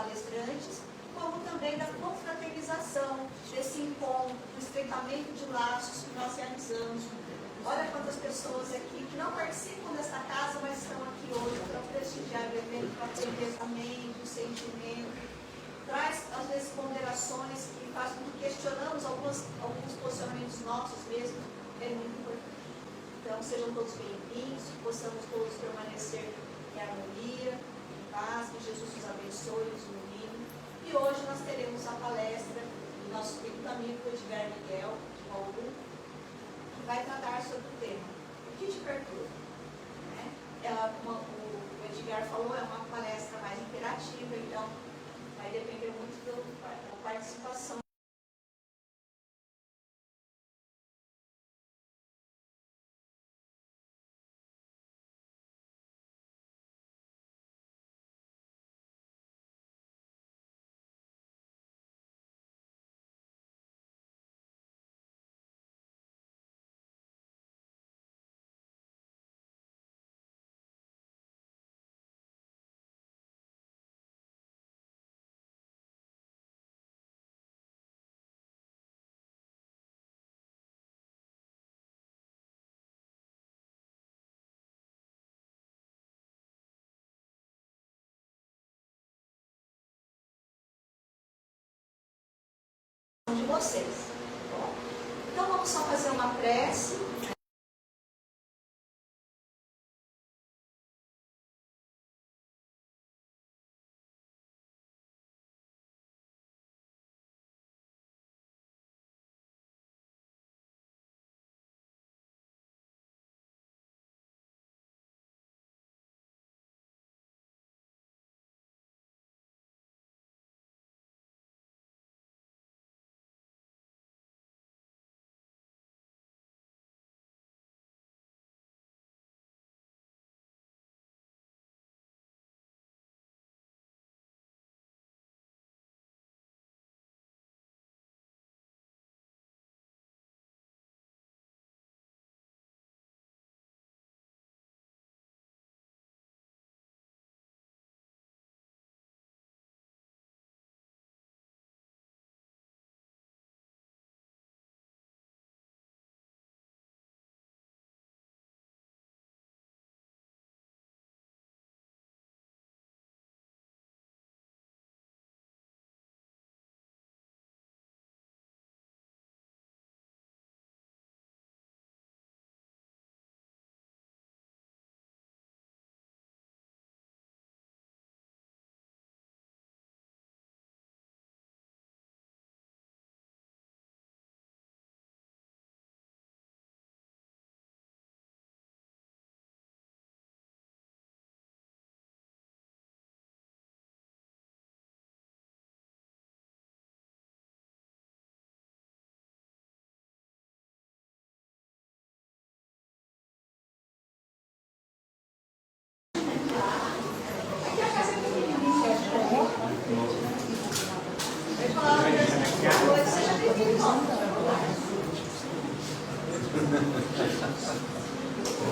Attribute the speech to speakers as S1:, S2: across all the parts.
S1: palestrantes, como também da confraternização, desse encontro, do estreitamento de laços que nós realizamos. Olha quantas pessoas aqui que não participam desta casa, mas estão aqui hoje para prestigiar o evento, para ter pensamento, sentimento. Traz, às vezes, ponderações que faz com que questionamos alguns posicionamentos nossos mesmo. É muito importante. Então, sejam todos bem-vindos, que possamos todos permanecer em harmonia, em paz, que Jesus nos abençoe e nos ilumine. E hoje nós teremos a palestra do nosso querido amigo Edgar Miguel, de Bauru, que vai tratar sobre o tema o que te perturba. O Edgar falou, é uma palestra mais interativa, então vai depender muito da participação. De vocês. Bom, então vamos só fazer uma prece.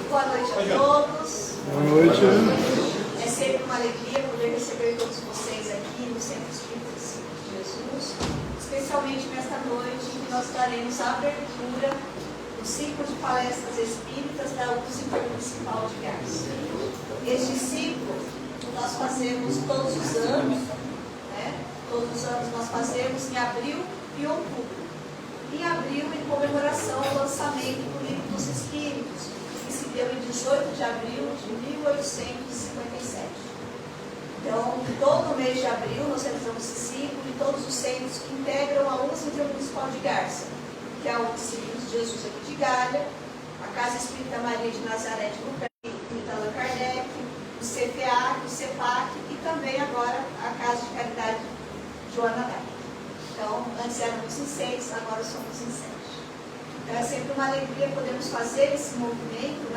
S1: Boa noite a todos.
S2: Boa noite.
S1: É sempre uma alegria poder receber todos vocês aqui no Centro Espírita Discípulos de Jesus, especialmente nesta noite em que nós daremos a abertura do ciclo de palestras espíritas da USP Municipal de Garça. Este ciclo nós fazemos todos os anos, todos os anos nós fazemos em abril e outubro. Em abril, em comemoração ao lançamento do Livro dos Espíritos, que se deu em 18 de abril de 1857. Então, todo mês de abril, nós realizamos esse ciclo e todos os centros que integram a USP Municipal de Garça, que é a USP de Jesus aqui de Galha, a Casa Espírita Maria de Nazaré de Luperci, Allan Kardec, o CPA, o CEPAC e também agora a Casa de Caridade Joana d'Arc. Então, antes éramos em 6, agora somos em 7. Então, é sempre uma alegria podermos fazer esse movimento,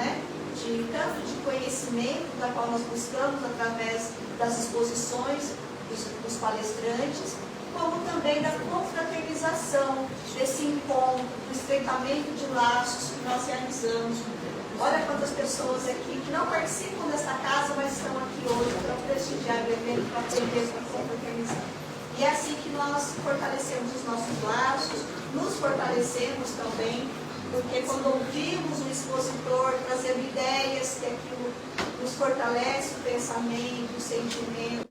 S1: de tanto de conhecimento, da qual nós buscamos através das exposições dos palestrantes, como também da confraternização, desse encontro, do estreitamento de laços que nós realizamos. Olha quantas pessoas aqui que não participam desta casa, mas estão aqui hoje para prestigiar o evento, para aprender a confraternizar. E é assim que nós fortalecemos os nossos laços, nos fortalecemos também, porque quando ouvimos o expositor trazendo ideias, que aquilo nos fortalece o pensamento, o sentimento,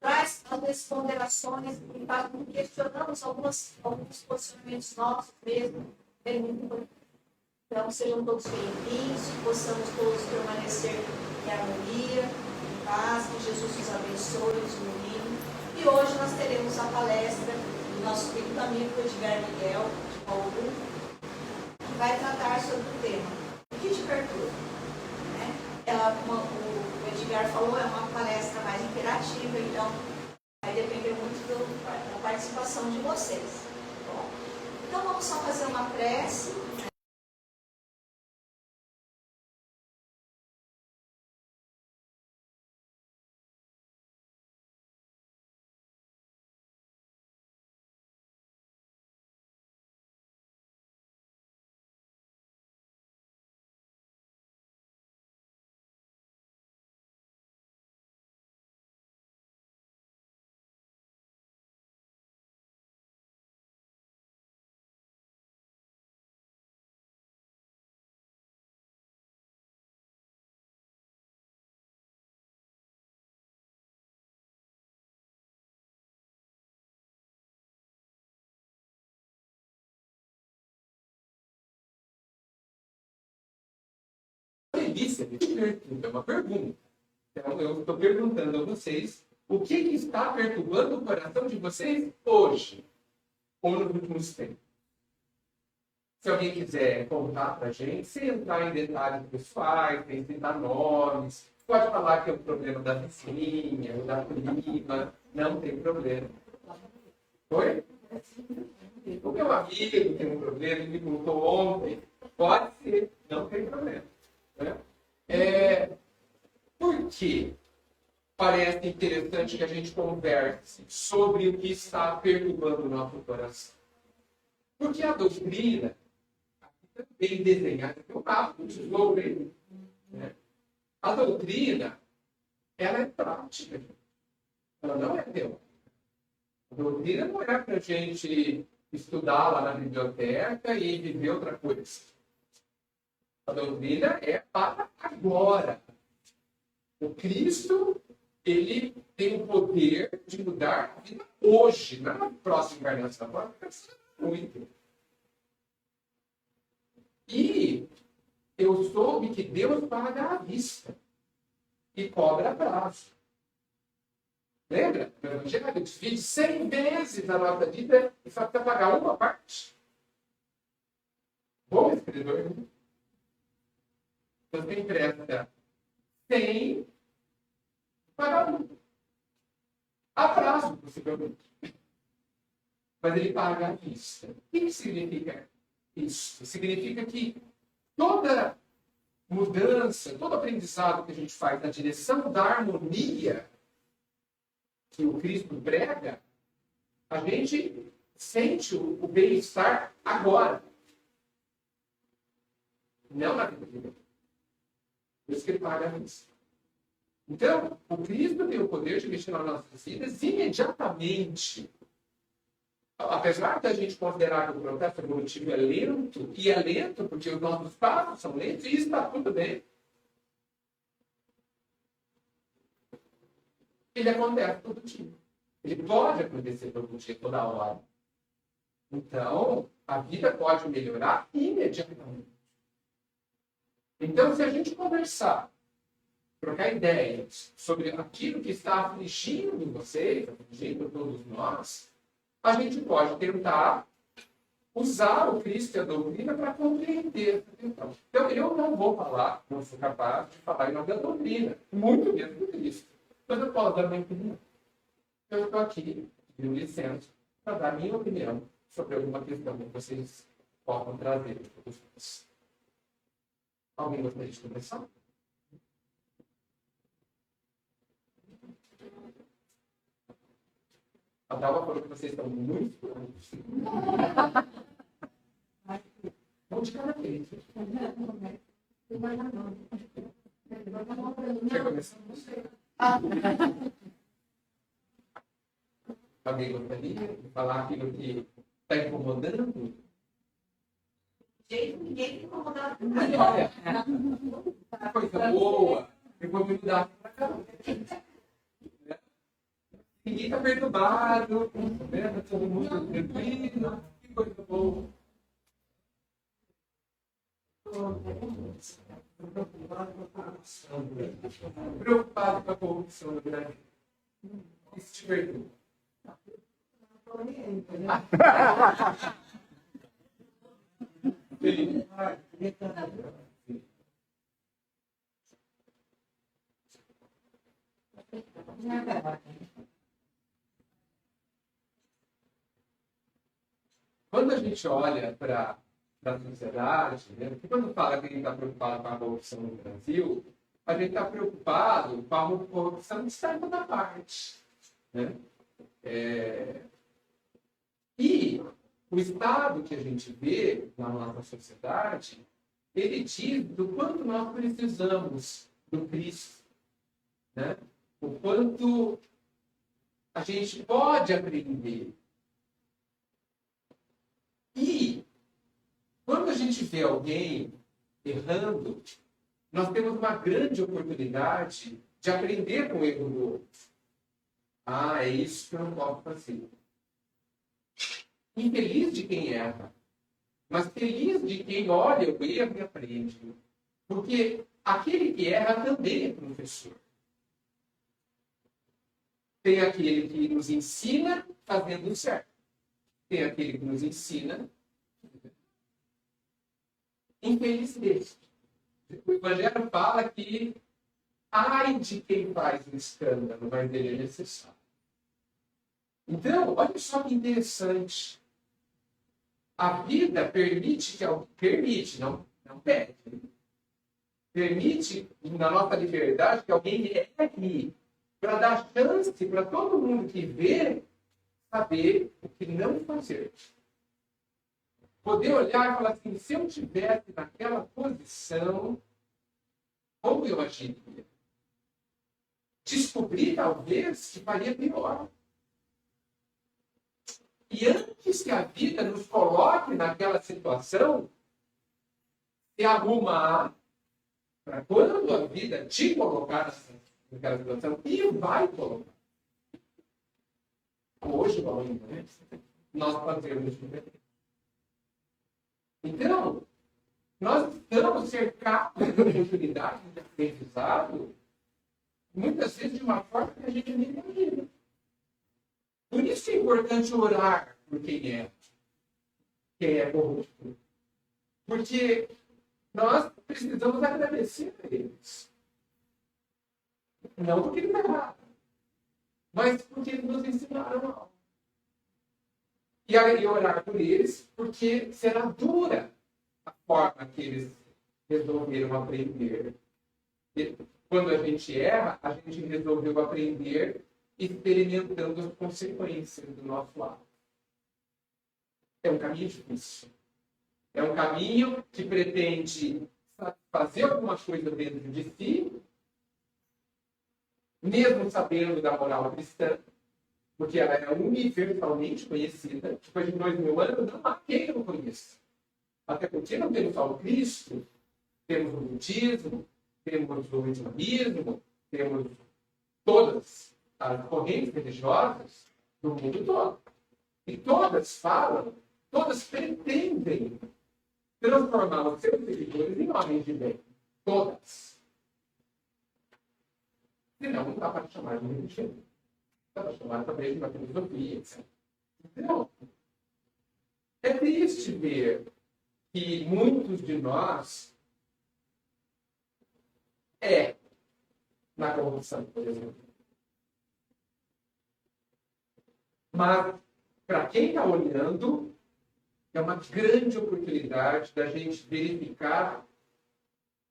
S1: traz as ponderações e faz com que questionamos alguns posicionamentos nossos mesmo. É muito importante. Então, sejam todos bem-vindos, que possamos todos permanecer em harmonia, em paz, que Jesus nos abençoe, nos ilumine. E hoje nós teremos a palestra do nosso querido amigo Edgar Miguel, de Paulo, que vai tratar sobre o tema o que te perturba. O Edgar falou, é uma palestra mais interativa, então vai depender muito da participação de vocês. Bom, então vamos só fazer uma prece.
S2: Delícia, é uma pergunta. Então, eu estou perguntando a vocês o que está perturbando o coração de vocês hoje ou nos últimos tempos. Se alguém quiser contar para a gente, sem entrar em detalhes pessoais, sem citar nomes, pode falar que é o problema da vizinha, ou da prima, não tem problema. Oi? O meu amigo tem um problema, me contou ontem, pode ser, não tem problema. Por que parece interessante que a gente converse sobre o que está perturbando o nosso coração? Porque a doutrina, bem desenhada, eu papo um tesouro aí, né? A doutrina, ela é prática, ela não é teórica. A doutrina não é para a gente estudar lá na biblioteca e viver outra coisa. A doutrina é para agora. O Cristo, ele tem o poder de mudar a vida hoje, não na próxima encarnação. Agora muito. E eu soube que Deus paga à vista e cobra a prazo. Lembra? No Evangelho, ele divide 100 vezes a nossa vida e só precisa pagar uma parte. Bom escritor, né? Você empresta 100 pagar um. A prazo, possivelmente. Mas ele paga à vista. O que significa isso? Significa que toda mudança, todo aprendizado que a gente faz na direção da harmonia que o Cristo prega, a gente sente o bem-estar agora. Não na vida de Deus. Por isso que ele paga a vista. Então, o Cristo tem o poder de mexer nas nossas vidas imediatamente. Apesar da gente considerar que o processo evolutivo é lento, e é lento porque os nossos passos são lentos, e isso está tudo bem. Ele acontece todo dia. Ele pode acontecer todo dia, toda hora. Então, a vida pode melhorar imediatamente. Então, se a gente conversar, trocar ideias sobre aquilo que está afligindo vocês, afligindo todos nós, a gente pode tentar usar o Cristo e a doutrina para compreender essa questão. Então, eu não vou falar, não sou capaz de falar em nome da doutrina, muito menos do Cristo. Mas eu posso dar minha opinião. Eu estou aqui, pedindo licença, para dar minha opinião sobre alguma questão que vocês possam trazer. Alguém gostaria de começar? A Dalva falou que vocês estão muito prontos. Vamos de cada vez. Quer começar? Alguém gostaria de falar aquilo que está incomodando?
S1: Jeito, ninguém tem incomodado com
S2: Mas olha, coisa boa, eu vou me mudar para cá. Ninguém está perturbado, né? Tá todo mundo tranquilo, que coisa boa. Preocupado com a corrupção no Brasil. Isso te perturba. Sim. Quando a gente olha para a sociedade, né, porque quando fala que a gente está preocupado com a corrupção no Brasil, a gente está preocupado com a corrupção de certa parte. Né? E o estado que a gente vê na nossa sociedade, ele diz do quanto nós precisamos do Cristo. Né? O quanto a gente pode aprender. E quando a gente vê alguém errando, nós temos uma grande oportunidade de aprender com o erro do outro. Ah, é isso que eu não posso fazer. Infeliz de quem erra, mas feliz de quem olha o erro e aprende. Porque aquele que erra também é professor. Tem aquele que nos ensina fazendo o certo. Tem aquele que nos ensina infelizmente. O Evangelho fala que ai de quem faz um escândalo, mas ele é necessário. Então, olha só que interessante. A vida permite que alguém... Permite, não pede. Permite, na nossa liberdade, que alguém erre para dar chance para todo mundo que vê saber o que não fazer. Poder olhar e falar assim, se eu estivesse naquela posição, como eu agiria? Descobrir, talvez, que faria pior. E antes que a vida nos coloque naquela situação, se arrumar para quando a vida te colocar naquela situação, e vai colocar. Hoje, né? Nós fazemos diferente. Então, nós estamos cercados de oportunidades de aprendizado, muitas vezes de uma forma que a gente nem imagina. Por isso que é importante orar por quem é corrupto. Porque nós precisamos agradecer a eles. Não porque eles erraram, mas porque eles nos ensinaram algo. E orar por eles, porque será dura a forma que eles resolveram aprender. E quando a gente erra, a gente resolveu aprender experimentando as consequências do nosso ato. É um caminho difícil. É um caminho que pretende fazer alguma coisa dentro de si, mesmo sabendo da moral cristã, porque ela é universalmente conhecida. Depois de 2000 anos, não há quem não conheça. Até porque não temos só o Cristo, temos o budismo, temos o islamismo, temos todas as correntes religiosas do mundo todo. E todas falam, todas pretendem transformar os seus seguidores em homens de bem. Todas. Senão, não dá para chamar de religião. Estava chamado também de uma filosofia, etc. Então, é triste ver que muitos de nós na corrupção, por exemplo. Mas, para quem está olhando, é uma grande oportunidade da gente verificar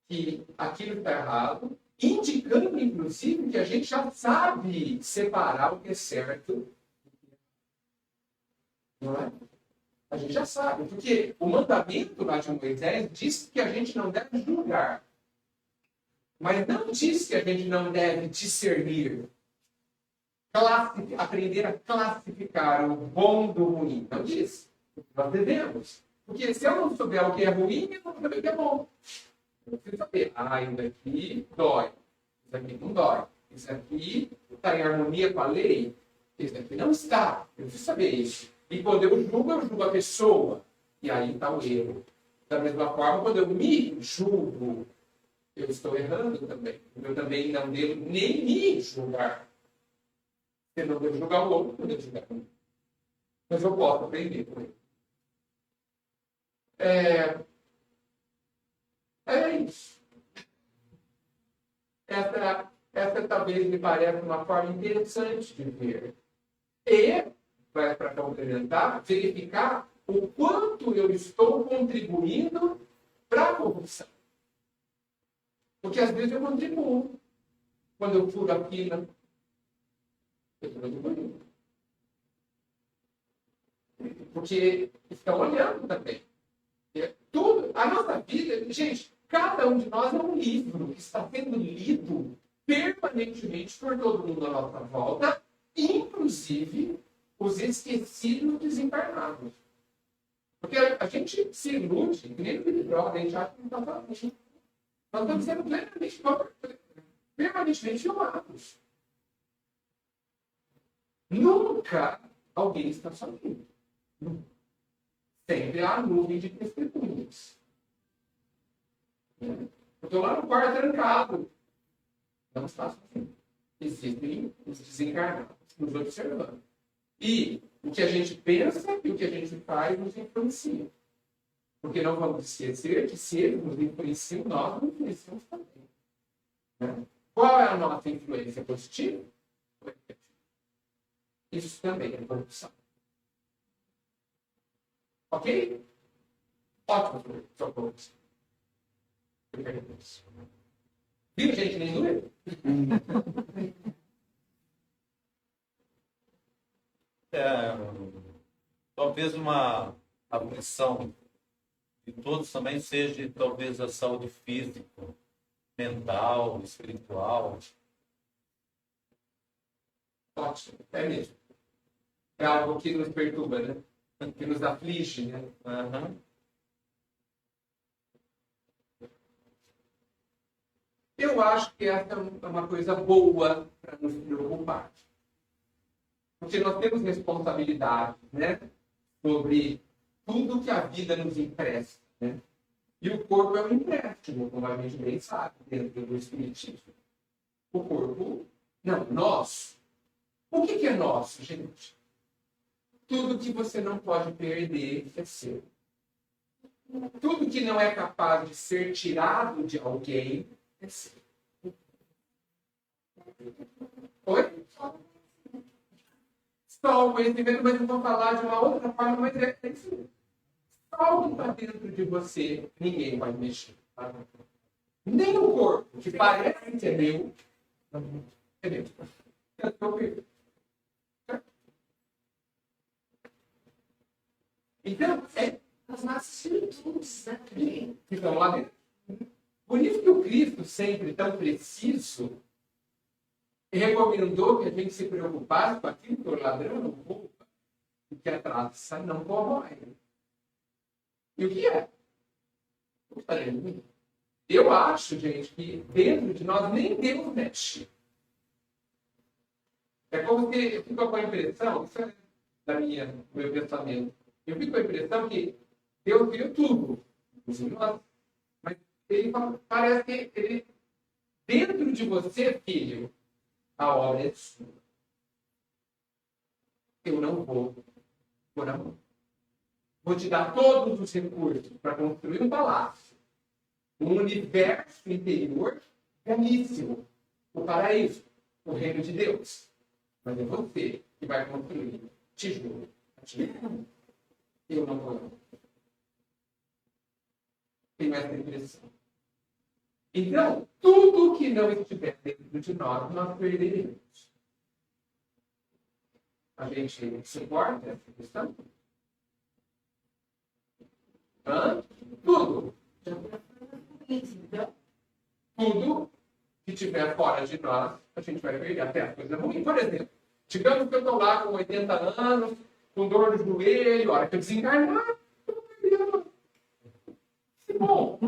S2: que aquilo está errado, indicando, inclusive, que a gente já sabe separar o que é certo. Não é? A gente já sabe, porque o mandamento lá de Moisés diz que a gente não deve julgar. Mas não diz que a gente não deve discernir. aprender a classificar o bom do ruim. Não diz. Nós devemos. Porque se eu não souber o que é ruim, eu não vou saber o que é bom. Eu preciso saber. Isso daqui dói. Isso aqui não dói. Isso aqui está em harmonia com a lei. Isso aqui não está. Eu preciso saber isso. E quando eu julgo a pessoa. E aí está o erro. Da mesma forma, quando eu me julgo, eu estou errando também. Eu também não devo nem me julgar. Eu não devo julgar o outro, não devo julgar o outro. Mas eu posso aprender com ele. É isso. Essa talvez me pareça uma forma interessante de ver. E, para complementar, verificar o quanto eu estou contribuindo para a corrupção. Porque às vezes eu contribuo. Quando eu furo a fila, eu estou contribuindo. Porque estão olhando também. Tudo, a nossa vida, gente, cada um de nós é um livro que está sendo lido permanentemente por todo mundo à nossa volta, inclusive os esquecidos desencarnados. Porque a gente se ilude, que nem no Big Brother, a gente acha que não está fazendo. Nós estamos sendo permanentemente filmados. Nunca alguém está sozinho. Sempre há nuvem de testemunhas. Eu estou lá no quarto trancado. Não está sozinho. Existem os desencarnados nos observando. E o que a gente pensa e o que a gente faz nos influencia. Porque não vamos esquecer que se eles nos influenciam, nós nos influenciamos também. Né? Qual é a nossa influência positiva? Isso também é corrupção. Ok? Ótimo, só corrupção. Viu, gente? Nem doeu.
S3: Talvez uma aflição de todos também seja talvez a saúde física, mental, espiritual.
S2: Ótimo, é mesmo. É algo que nos perturba, né? Que nos aflige, né?
S3: Uhum.
S2: Eu acho que essa é uma coisa boa para nos preocupar. Porque nós temos responsabilidade, né? Sobre tudo que a vida nos empresta, né? E o corpo é um empréstimo, como a gente bem sabe, dentro do espiritismo. O corpo, não, nós. O que é nosso, gente? Tudo que você não pode perder é seu. Tudo que não é capaz de ser tirado de alguém é seu. Oi? Só o conhecimento, mas eu vou falar de uma outra forma, mas é isso. Só o que está dentro de você, ninguém vai mexer. Tá? Nem o corpo, que parece que é meu, é meu. Então,
S1: as nossas virtudes, né?
S2: que estão lá dentro. Por isso que o Cristo, sempre tão preciso, recomendou que a gente se preocupasse com aquilo que o ladrão não rouba, e que a traça não corrói. E o que é? O que está dentro de mim? Eu acho, gente, que dentro de nós nem Deus mexe. É como se eu fico com a impressão, isso é do meu pensamento, eu fico com a impressão que Deus criou tudo, inclusive nós. Mas ele parece que ele, dentro de você, filho, a obra é sua. Eu não vou pôr a mão. Vou te dar todos os recursos para construir um palácio, um universo interior belíssimo, o paraíso, o reino de Deus. Mas é você que vai construir. Te juro. Eu não vou. Tenho essa impressão. Então, tudo que não estiver dentro de nós, nós perderemos. A gente suporta essa questão? Tudo. Tudo que estiver fora de nós, a gente vai perder até a coisa ruim. Por exemplo, Digamos que eu estou lá com 80 anos, com dor no joelho, a hora que eu desencarnar, eu vou perder. Bom,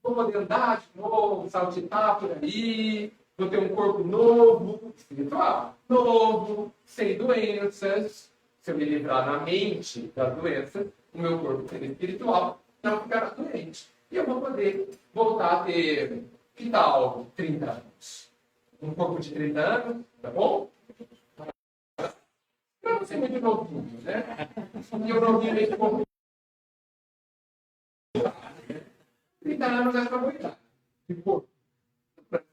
S2: vou poder andar de novo, saltitar por aí, vou ter um corpo novo, espiritual, novo, sem doenças. Se eu me livrar na mente das doenças, o meu corpo sendo espiritual não ficará doente. E eu vou poder voltar a ter, que tal, 30 anos? Um corpo de 30 anos, tá bom? Não ser muito novinho, né? E eu novinho nesse corpo. 30 anos é para aguentar. De corpo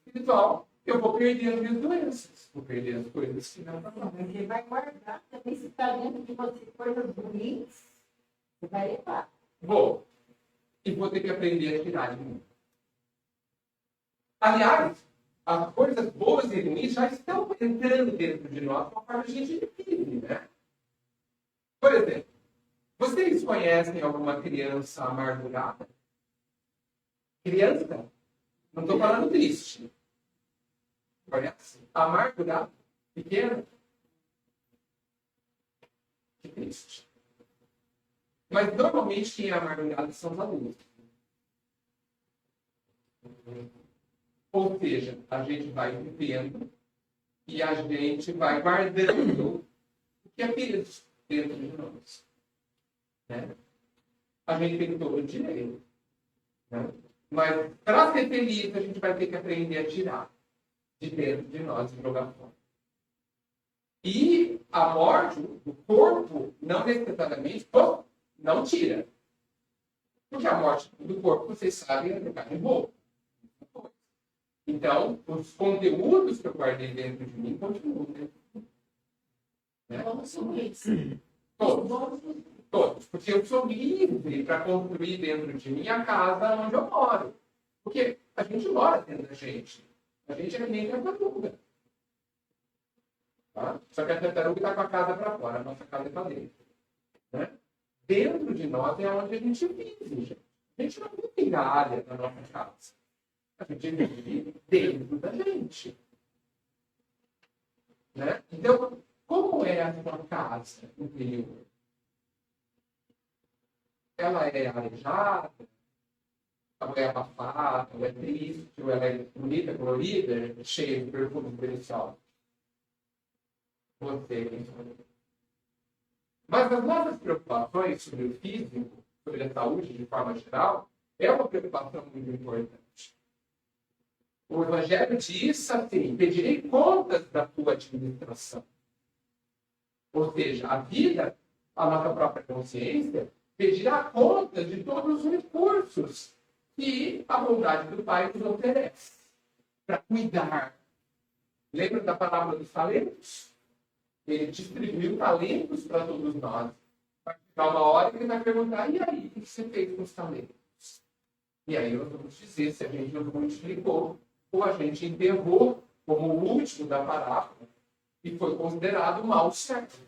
S2: espiritual, eu vou perder as minhas doenças. Vou perder as coisas que não estão.
S4: Ele vai guardar também, se está dentro de você coisas ruins, você vai levar.
S2: Vou. E vou ter que aprender a tirar de mim. Aliás, as coisas boas e ruins já estão entrando dentro de nós conforme a gente vive, né? Por exemplo, vocês conhecem alguma criança amargurada? Criança? Não estou falando triste. Conhece? Amargurada? Pequena? Que triste. Mas normalmente quem é amargurado são os adultos. Ou seja, a gente vai vivendo e a gente vai guardando o que é peso dentro de nós. Né? A gente tem todo o direito. Né? Mas para ser feliz, a gente vai ter que aprender a tirar de dentro de nós e jogar fora. E a morte do corpo não necessariamente não tira. Porque a morte do corpo, vocês sabem, é trocar de roupa. Então, os conteúdos que eu guardei dentro de mim continuam dentro de mim. Né?
S4: Vamos subir.
S2: Todos. Porque eu sou livre para construir dentro de mim a casa onde eu moro. Porque a gente mora dentro da gente. A gente é nem tartaruga. Tá? Só que a tartaruga está com a casa para fora, a nossa casa está dentro. Né? Dentro de nós é onde a gente vive, gente. A gente não vive em área da nossa casa. A gente vive dentro da gente. Né? Então, como é a sua casa interior? Ela é arejada? Ou é abafada? Ou é triste? Ou ela é bonita, colorida, cheia de perfume delicioso? Você quem sabe. Mas as nossas preocupações sobre o físico, sobre a saúde de forma geral, é uma preocupação muito importante. O Evangelho diz assim: pedirei contas da tua administração. Ou seja, a vida, a nossa própria consciência, pedirá contas de todos os recursos que a bondade do Pai nos oferece para cuidar. Lembra da palavra dos talentos? Ele distribuiu talentos para todos nós. Vai chegar uma hora que ele vai perguntar: e aí, o que você fez com os talentos? E aí nós vamos dizer se a gente não multiplicou ou a gente enterrou como o último da parábola e foi considerado mal certo.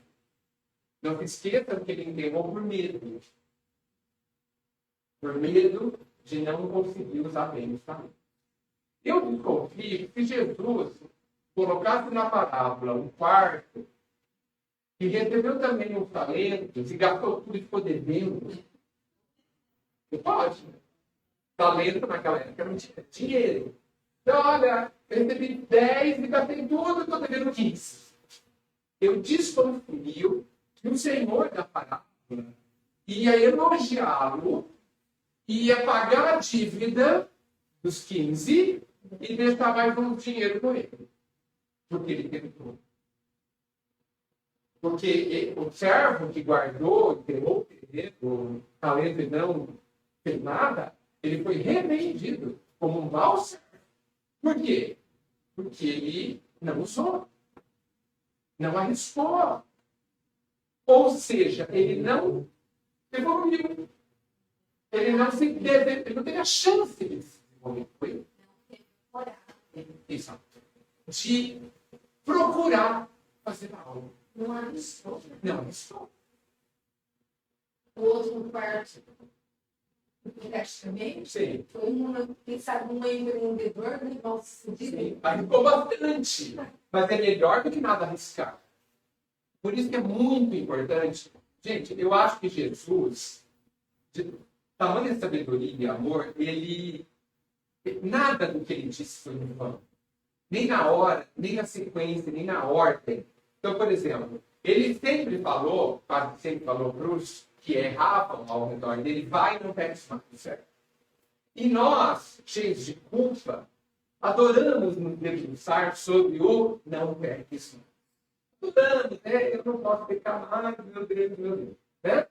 S2: Não se esqueçam que ele enterrou por medo. Por medo de não conseguir usar bem os talentos. Eu desconfio que se Jesus colocasse na parábola um quarto e recebeu também os talentos e gastou tudo e ficou devendo, pode. Talento naquela época não tinha dinheiro. Então, olha, eu recebi 10 e gastei tudo e estou devendo 15. Eu desconfio que o Senhor da parábola ia elogiá-lo, ia pagar a dívida dos 15 e deixar mais um dinheiro com ele. Porque ele teve tudo. Porque o servo que guardou, enterrou o talento e não fez nada, ele foi repreendido como um mau servo. Por quê? Porque ele não usou. Não arriscou. Ou seja, ele não evoluiu. Ele não teve a chance de se desenvolver. Exato. De procurar fazer algo.
S4: Não arriscou.
S2: Não arriscou.
S4: O outro parte. Praticamente,
S2: Sim.
S4: foi quem sabe, um empreendedor do nosso
S2: Sim. Arriscou bastante. Mas é melhor do que nada arriscar. Por isso que é muito importante. Gente, eu acho que Jesus, de tamanha sabedoria e amor, nada do que ele disse foi em vão. Nem na hora, nem na sequência, nem na ordem. Então, por exemplo, ele sempre falou, quase sempre falou para os que erravam ao redor dele, vai e não pegue mais, certo? E nós, cheios de culpa, adoramos nos debruçar sobre o não peques mais. Adoramos, né? Eu não posso pecar mais, meu Deus, né?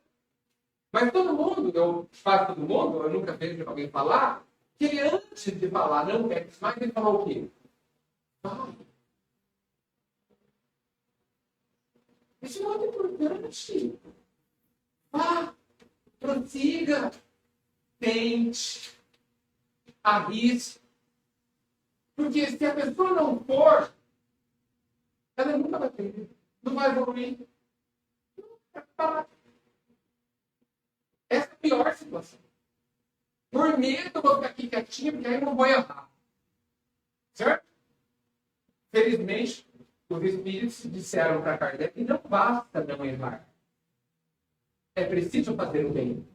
S2: Mas todo mundo, quase todo mundo, eu nunca vejo alguém falar, que ele antes de falar não peques mais, ele falou o quê? Vai. Isso é muito importante. Vá, prossiga, tente, arrisque. Porque se a pessoa não for, ela nunca vai ter, não vai evoluir. Essa é a pior situação. Por medo, eu vou ficar aqui quietinho, porque aí eu não vou errar. Certo? Felizmente, os espíritos disseram para Kardec que não basta não errar. É preciso fazer o bem.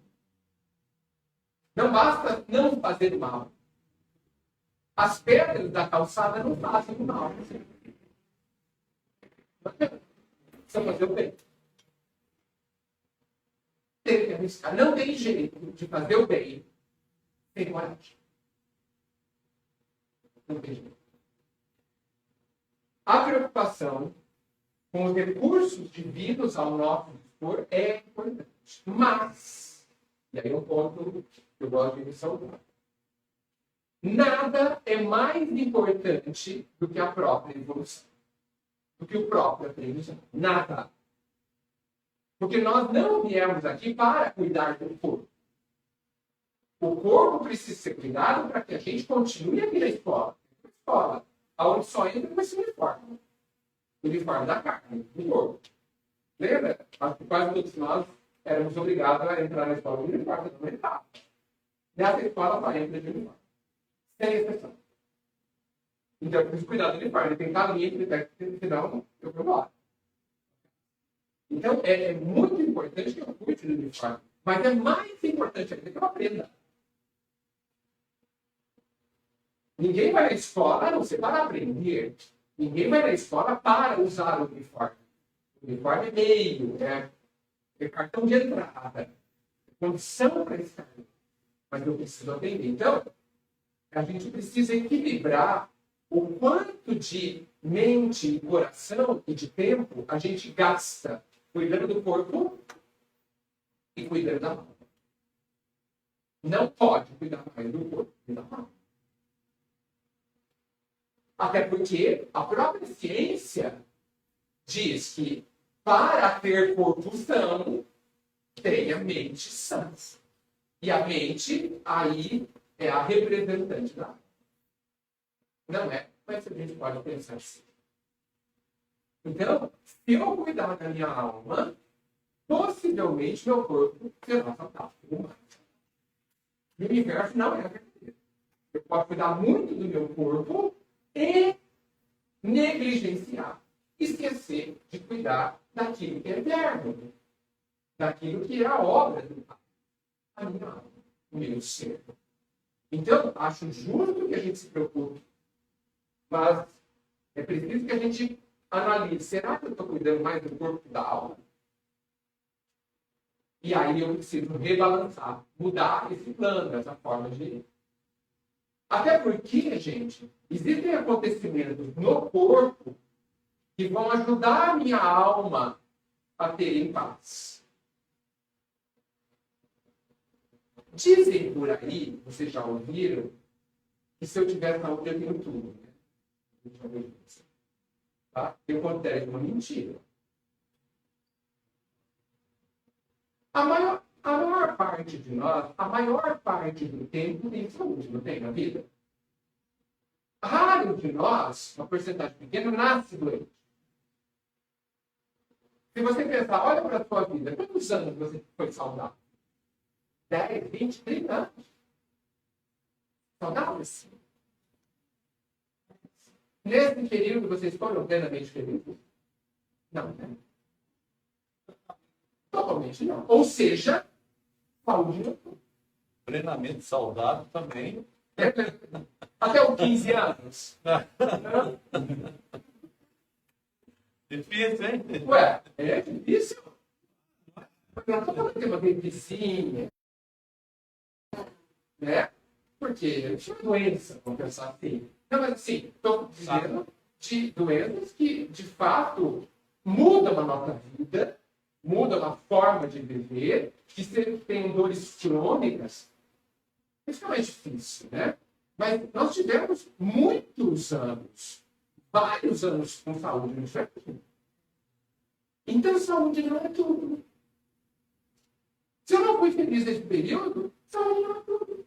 S2: Não basta não fazer o mal. As pedras da calçada não fazem o mal. Precisa fazer o bem. Tem que arriscar. Não tem jeito de fazer o bem sem coragem. Não tem jeito. A preocupação com os recursos divinos ao nosso dispor é importante. Mas, e aí é um ponto que eu gosto de ressaltar, nada é mais importante do que a própria evolução, do que o próprio aprendizado. Nada. Porque nós não viemos aqui para cuidar do corpo. O corpo precisa ser cuidado para que a gente continue aqui na escola. Aonde só entra com esse uniforme. O uniforme da carne, do corpo. Lembra? Acho que quase todos nós éramos obrigados a entrar na escola de uniforme, não entrava. Nessa escola só entra de uniforme. Sem exceção. Então eu preciso cuidar do uniforme. Tem caminho entre técnicos, senão eu vou embora. Então é muito importante que eu cuide do uniforme. Mas é mais importante ainda que eu aprenda. Ninguém vai na escola, a não ser para aprender. Ninguém vai na escola para usar o uniforme. O uniforme é meio, é cartão de entrada. É condição para estar. Mas eu preciso aprender. Então, a gente precisa equilibrar o quanto de mente, coração e de tempo a gente gasta cuidando do corpo e cuidando da alma. Não pode cuidar mais do corpo e da alma. Até porque a própria ciência diz que para ter corpo são, tenha mente sã. E a mente, aí, é a representante da alma. Não é, mas a gente pode pensar assim. Então, se eu cuidar da minha alma, possivelmente meu corpo será fantástico. O universo não é verdadeiro. Eu posso cuidar muito do meu corpo e negligenciar, esquecer de cuidar daquilo que é eterno, daquilo que é a obra do Pai, a minha alma, o meu ser. Então, acho justo que a gente se preocupe, mas é preciso que a gente analise, será que eu estou cuidando mais do corpo que da alma? E aí eu preciso rebalançar, mudar esse plano, essa forma de... Até porque, gente, existem acontecimentos no corpo que vão ajudar a minha alma a ter em paz. Dizem por aí, vocês já ouviram, que se eu tiver saúde eu tenho tudo. Né? Tá? Eu considero uma mentira. A maior parte de nós, a maior parte do tempo tem saúde, não tem na vida? Raro de nós, uma porcentagem pequena, nasce doente. Se você pensar, olha para a sua vida, quantos anos você foi saudável? 10, 20, 30 anos. Saudáveis. Nesse período, vocês foram plenamente felizes? Não, né? Totalmente não. Ou seja, saúde não.
S3: Plenamente saudável também.
S2: Até os 15 anos.
S3: Difícil, hein?
S2: Ué, é difícil. Não estou falando de uma gripezinha. Né? Porque é uma doença, vamos pensar assim. Não, mas assim, estou dizendo de doenças que, de fato, mudam a nossa vida, mudam a forma de viver, que se tem dores crônicas, isso é mais difícil, né? Mas nós tivemos muitos anos, vários anos com saúde, não é tudo. Então, saúde não é tudo. Se eu não fui feliz nesse período, saúde não é tudo.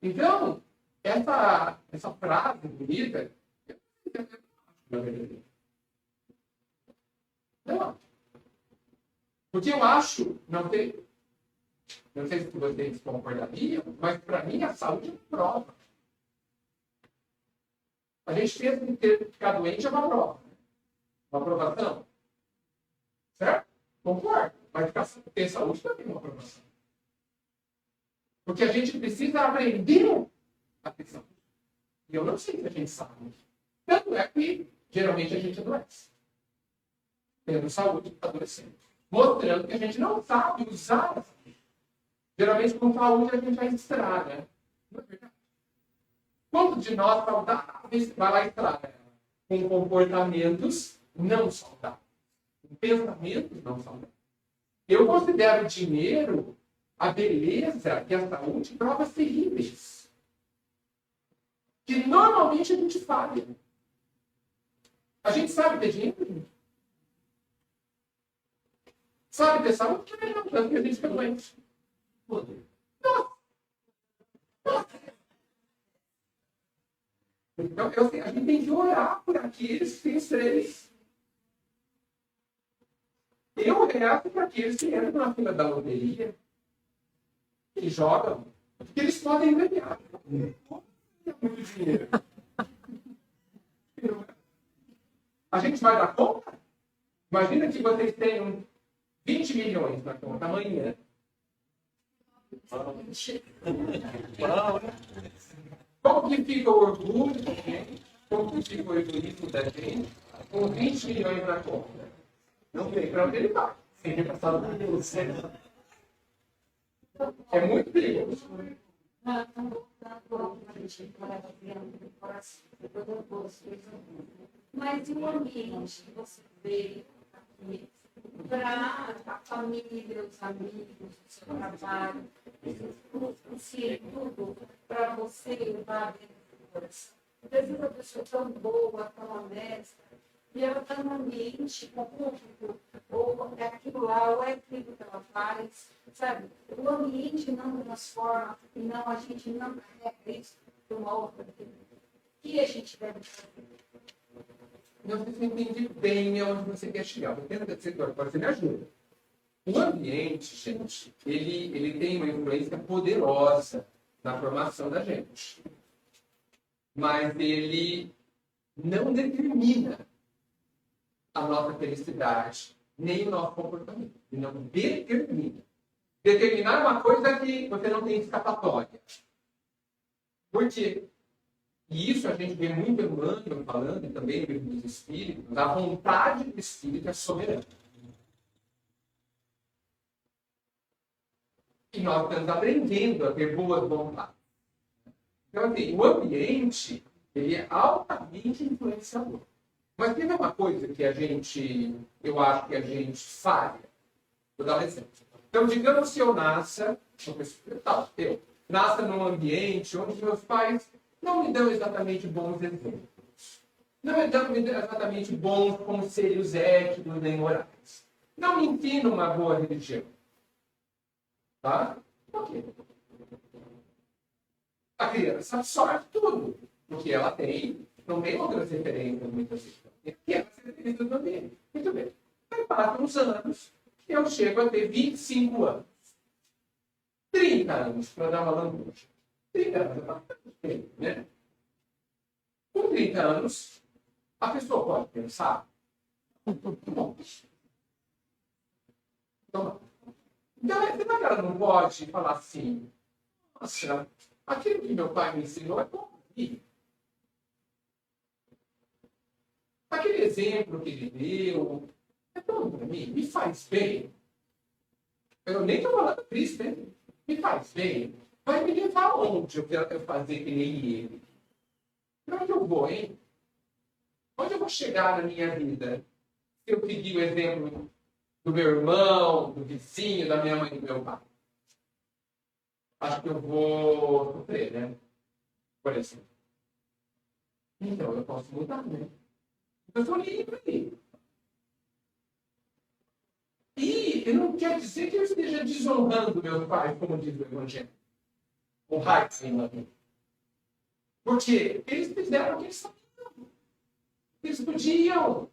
S2: Então, essa frase bonita, não. Porque eu acho, não sei se vocês concordariam, mas para mim a saúde é uma prova. A gente pensa que ficar doente é uma prova. Uma aprovação. Certo? Concordo. Mas ter saúde também é uma aprovação. Porque a gente precisa aprender a ter saúde. E eu não sei se a gente sabe. Tanto é que, geralmente, a gente adoece. Tendo saúde, adoecendo. Mostrando que a gente não sabe usar a saúde. Geralmente, com saúde, a gente vai estragar, né? Não é verdade? Quanto de nós saudáveis vai lá e estraga? Com comportamentos não saudáveis. Com pensamentos não saudáveis. Eu considero o dinheiro, a beleza e a saúde provas terríveis. Que normalmente a gente falha. A gente sabe ter dinheiro, gente. Sabe ter saúde? Não, tanto que a gente fica doente. Nossa. Então, a gente tem que orar por aqueles que têm três. Eu rezo para aqueles que entram na fila da loteria, que jogam, porque eles podem ganhar. Muito dinheiro. A gente vai dar conta? Imagina que vocês tenham 20 milhões na conta amanhã. Como que fica o orgulho da gente? Como que fica o egoísmo da gente com 20 milhões na conta? Não sei para onde ele vai. Sem ter passado por Deus. É muito perigoso.
S4: Mas e o ambiente que você vê aqui para a família, os amigos, o seu trabalho, tudo para você levar dentro do coração? Às vezes uma pessoa tão boa, tão honesta, e ela está num ambiente público, ou é aquilo lá, ou é aquilo que ela faz, sabe? O ambiente não transforma, e não, a gente não carrega isso de uma outra vida. O que a gente deve fazer?
S2: Não sei se eu entendi bem onde você quer chegar. Eu tento dizer agora, você me ajuda. O ambiente, gente, ele tem uma influência poderosa na formação da gente. Mas ele não determina a nossa felicidade, nem o nosso comportamento. Ele não determina. Determinar é uma coisa que você não tem escapatória. Por quê? E isso a gente vê muito Emmanuel falando, e também no livro dos Espíritos, a vontade do Espírito é soberana. E nós estamos aprendendo a ter boas vontades. Então, assim, o ambiente, ele é altamente influenciador. Mas tem uma coisa que eu acho que a gente falha. Vou dar um exemplo. Então, digamos que eu nasça num ambiente onde meus pais não me dão exatamente bons exemplos. Não me dão exatamente bons conselhos éticos nem morais. Não me ensinam uma boa religião. Tá? Ok. A criança sofre tudo, porque ela não tem outras referências muitas vezes. E ela se referência do ambiente. Muito bem. Aí passam uns anos, eu chego a ter 25 anos. 30 anos para dar uma lambuja. 30 anos é bastante tempo, né? Com 30 anos, a pessoa pode pensar. Bom, então, será que ela não pode falar assim? Nossa, aquilo que meu pai me ensinou é bom para mim. Aquele exemplo que ele deu é bom para mim, me faz bem. Eu nem estou falando Cristo, né? Me faz bem. Vai me levar onde eu quero fazer que nem ele? Para onde eu vou, hein? Onde eu vou chegar na minha vida? Se eu seguir o exemplo do meu irmão, do vizinho, da minha mãe e do meu pai. Acho que eu vou sofrer, né? Por exemplo. Então, eu posso mudar, né? Eu sou livre. E não quer dizer que eu esteja desonrando meus pais, como diz o Evangelho. O Heitman. Porque eles fizeram o que eles sabiam. Eles podiam.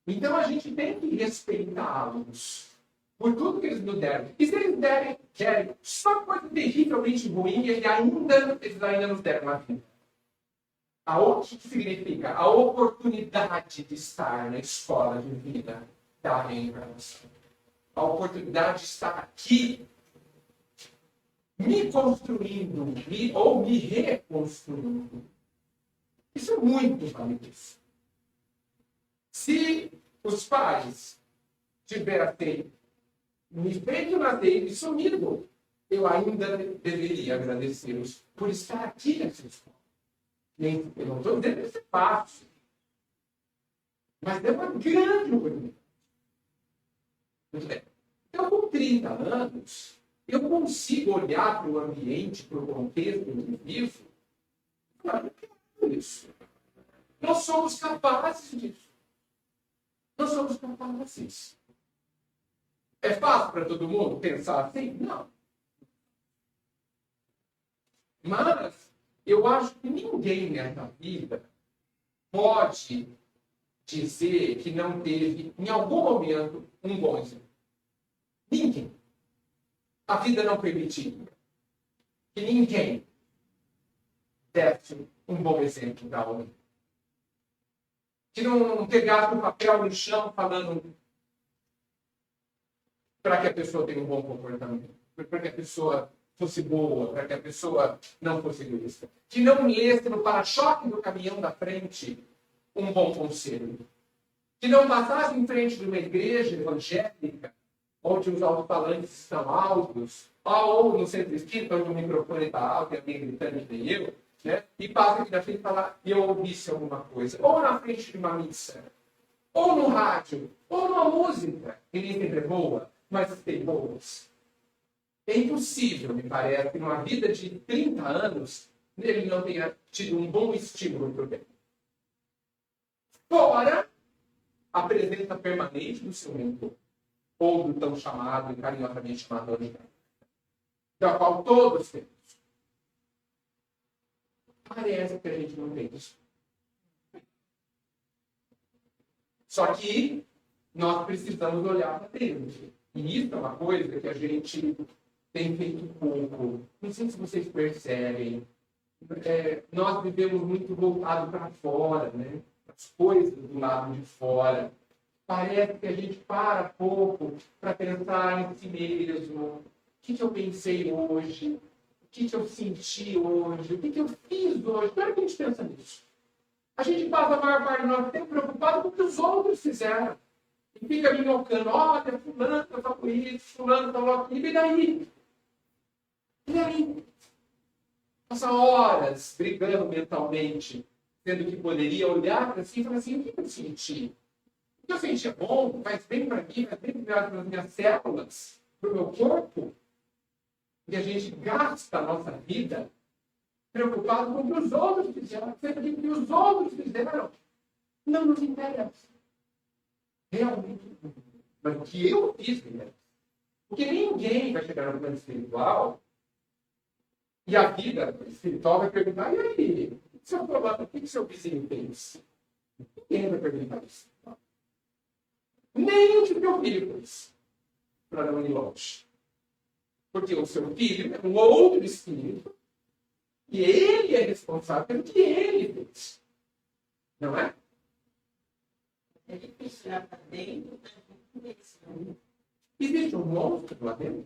S2: Então a gente tem que respeitá-los por tudo que eles nos deram. E se eles querem só coisa terrivelmente ruim, eles ainda nos deram a vida. O que significa? A oportunidade de estar na escola de vida da reencarnação. A oportunidade de estar aqui me construindo ou me reconstruindo. Isso é muito valioso. Se os pais tivessem me feito nascer e sumido, eu ainda deveria agradecê-los por estar aqui nessa escola. Eu não estou dizendo que isso é fácil, mas é uma grande oportunidade. Muito bem. Então, com 30 anos, eu consigo olhar para o ambiente, para o contexto em que vivo, e falar, eu quero isso. Nós somos capazes disso. Nós somos capazes. É fácil para todo mundo pensar assim? Não. Mas eu acho que ninguém nessa vida pode dizer que não teve, em algum momento, um bom exemplo. Ninguém. A vida não permitiria que ninguém desse um bom exemplo para alguém. Que não pegasse um papel no chão falando para que a pessoa tenha um bom comportamento, para que a pessoa fosse boa, para que a pessoa não fosse egoísta. Que não lesse no para-choque do caminhão da frente um bom conselho. Que não passasse em frente de uma igreja evangélica, onde os alto-falantes estão altos, ou no centro espírita, onde o microfone está alto e alguém gritando que nem eu, né? E passa aqui na frente e fala, e eu ouvisse alguma coisa. Ou na frente de uma missa, ou no rádio, ou numa música, que nem sempre é boa, mas tem boas. É impossível, me parece, que numa vida de 30 anos, ele não tenha tido um bom estímulo para o bem. Fora a presença permanente do seu mentor, ou do tão chamado e carinhosamente chamado origem, da qual todos temos. Parece que a gente não tem isso. Só que nós precisamos olhar para dentro. E isso é uma coisa que a gente tem feito pouco. Não sei se vocês percebem. Nós vivemos muito voltado para fora, né? As coisas do lado de fora. Parece que a gente para pouco para pensar em si mesmo. O que eu pensei hoje? O que eu senti hoje? O que eu fiz hoje? Como é que a gente pensa nisso? A gente passa a maior parte do nosso tempo preocupado com o que os outros fizeram. E fica minhocando, olha, fulano falou isso, fulano falou aquilo, e daí? E daí? Passa horas brigando mentalmente, sendo que poderia olhar para si e falar assim, o que eu senti? O que eu senti é bom, faz bem para mim, faz bem para as minhas células, para o meu corpo. E a gente gasta a nossa vida preocupado com o que os outros fizeram, sendo que o que os outros fizeram não nos interessa. Realmente, mas o que eu fiz, né? Porque ninguém vai chegar no plano espiritual e a vida espiritual vai perguntar, e aí, seu problema, o que seu vizinho fez? Ninguém vai perguntar isso. Nem o que meu filho fez, para não ir longe. Porque o seu filho é um outro espírito e ele é responsável pelo que ele fez. Não é?
S4: É difícil olhar para dentro, né?
S2: Existe um monstro lá dentro?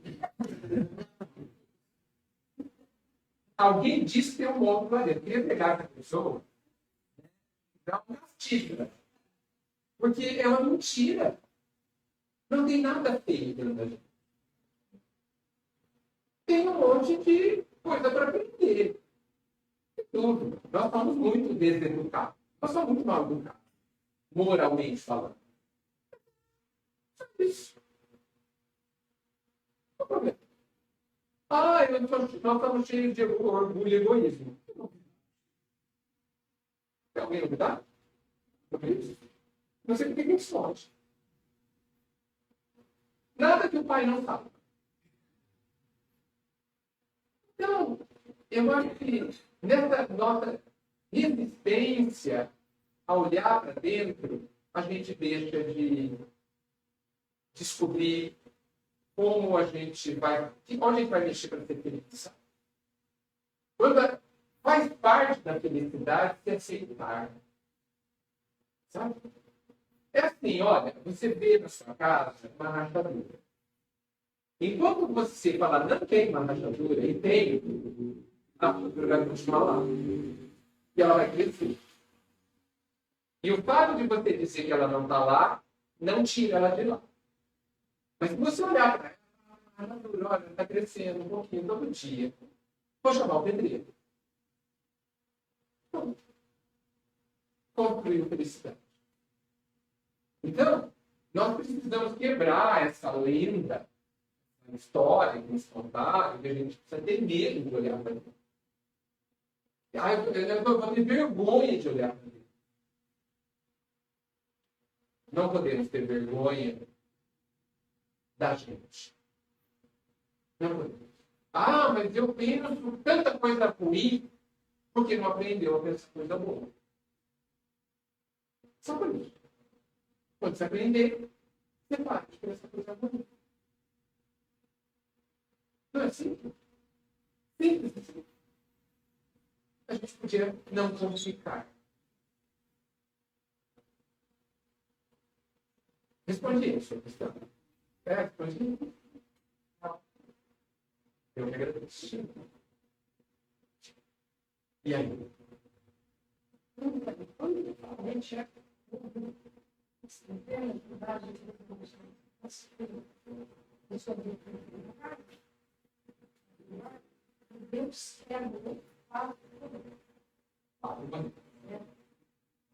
S2: Alguém disse que tem um monstro lá dentro. Eu queria pegar essa pessoa e dar uma castiga. Porque é uma mentira. Não tem nada feio dentro da gente. Tem um monte de coisa para aprender. Tudo. Nós somos muito deseducados. Nós somos muito mal educados. Moralmente falando. Só isso. Não tem problema. Nós estamos cheios de orgulho e egoísmo. Tem alguém novidade? Não sei por que a gente esconde. Nada que o pai não sabe. Então, eu acho que nessa nossa resistência a olhar para dentro, a gente deixa de descobrir como a gente vai, onde a gente vai mexer para ser feliz. Quando faz parte da felicidade se aceitar. Sabe? É assim, olha, você vê na sua casa uma rachadura. Enquanto você fala, não tem uma rachadura, e tem, a rachadura vai continuar lá. E ela vai crescer. E o fato de você dizer que ela não está lá, não tira ela de lá. Mas se você olhar para ela, a rachadura, olha, está crescendo um pouquinho todo dia. Vou chamar o pedreiro. Pronto. Construiu felicidade. Então, nós precisamos quebrar essa lenda, essa história que nos contaram, que a gente precisa ter medo de olhar para ele. Eu vou ter vergonha de olhar para ele. Não podemos ter vergonha da gente. Não podemos. Mas eu penso tanta coisa ruim porque não aprendeu a pensar coisa boa. Só por isso. Quando você aprender, você parte para essa coisa boa. Não é simples? Simples assim. A gente podia não complicar. Responde isso, a questão. Responde. Eu me agradeço. E aí?
S4: Deus é amor, fala tudo.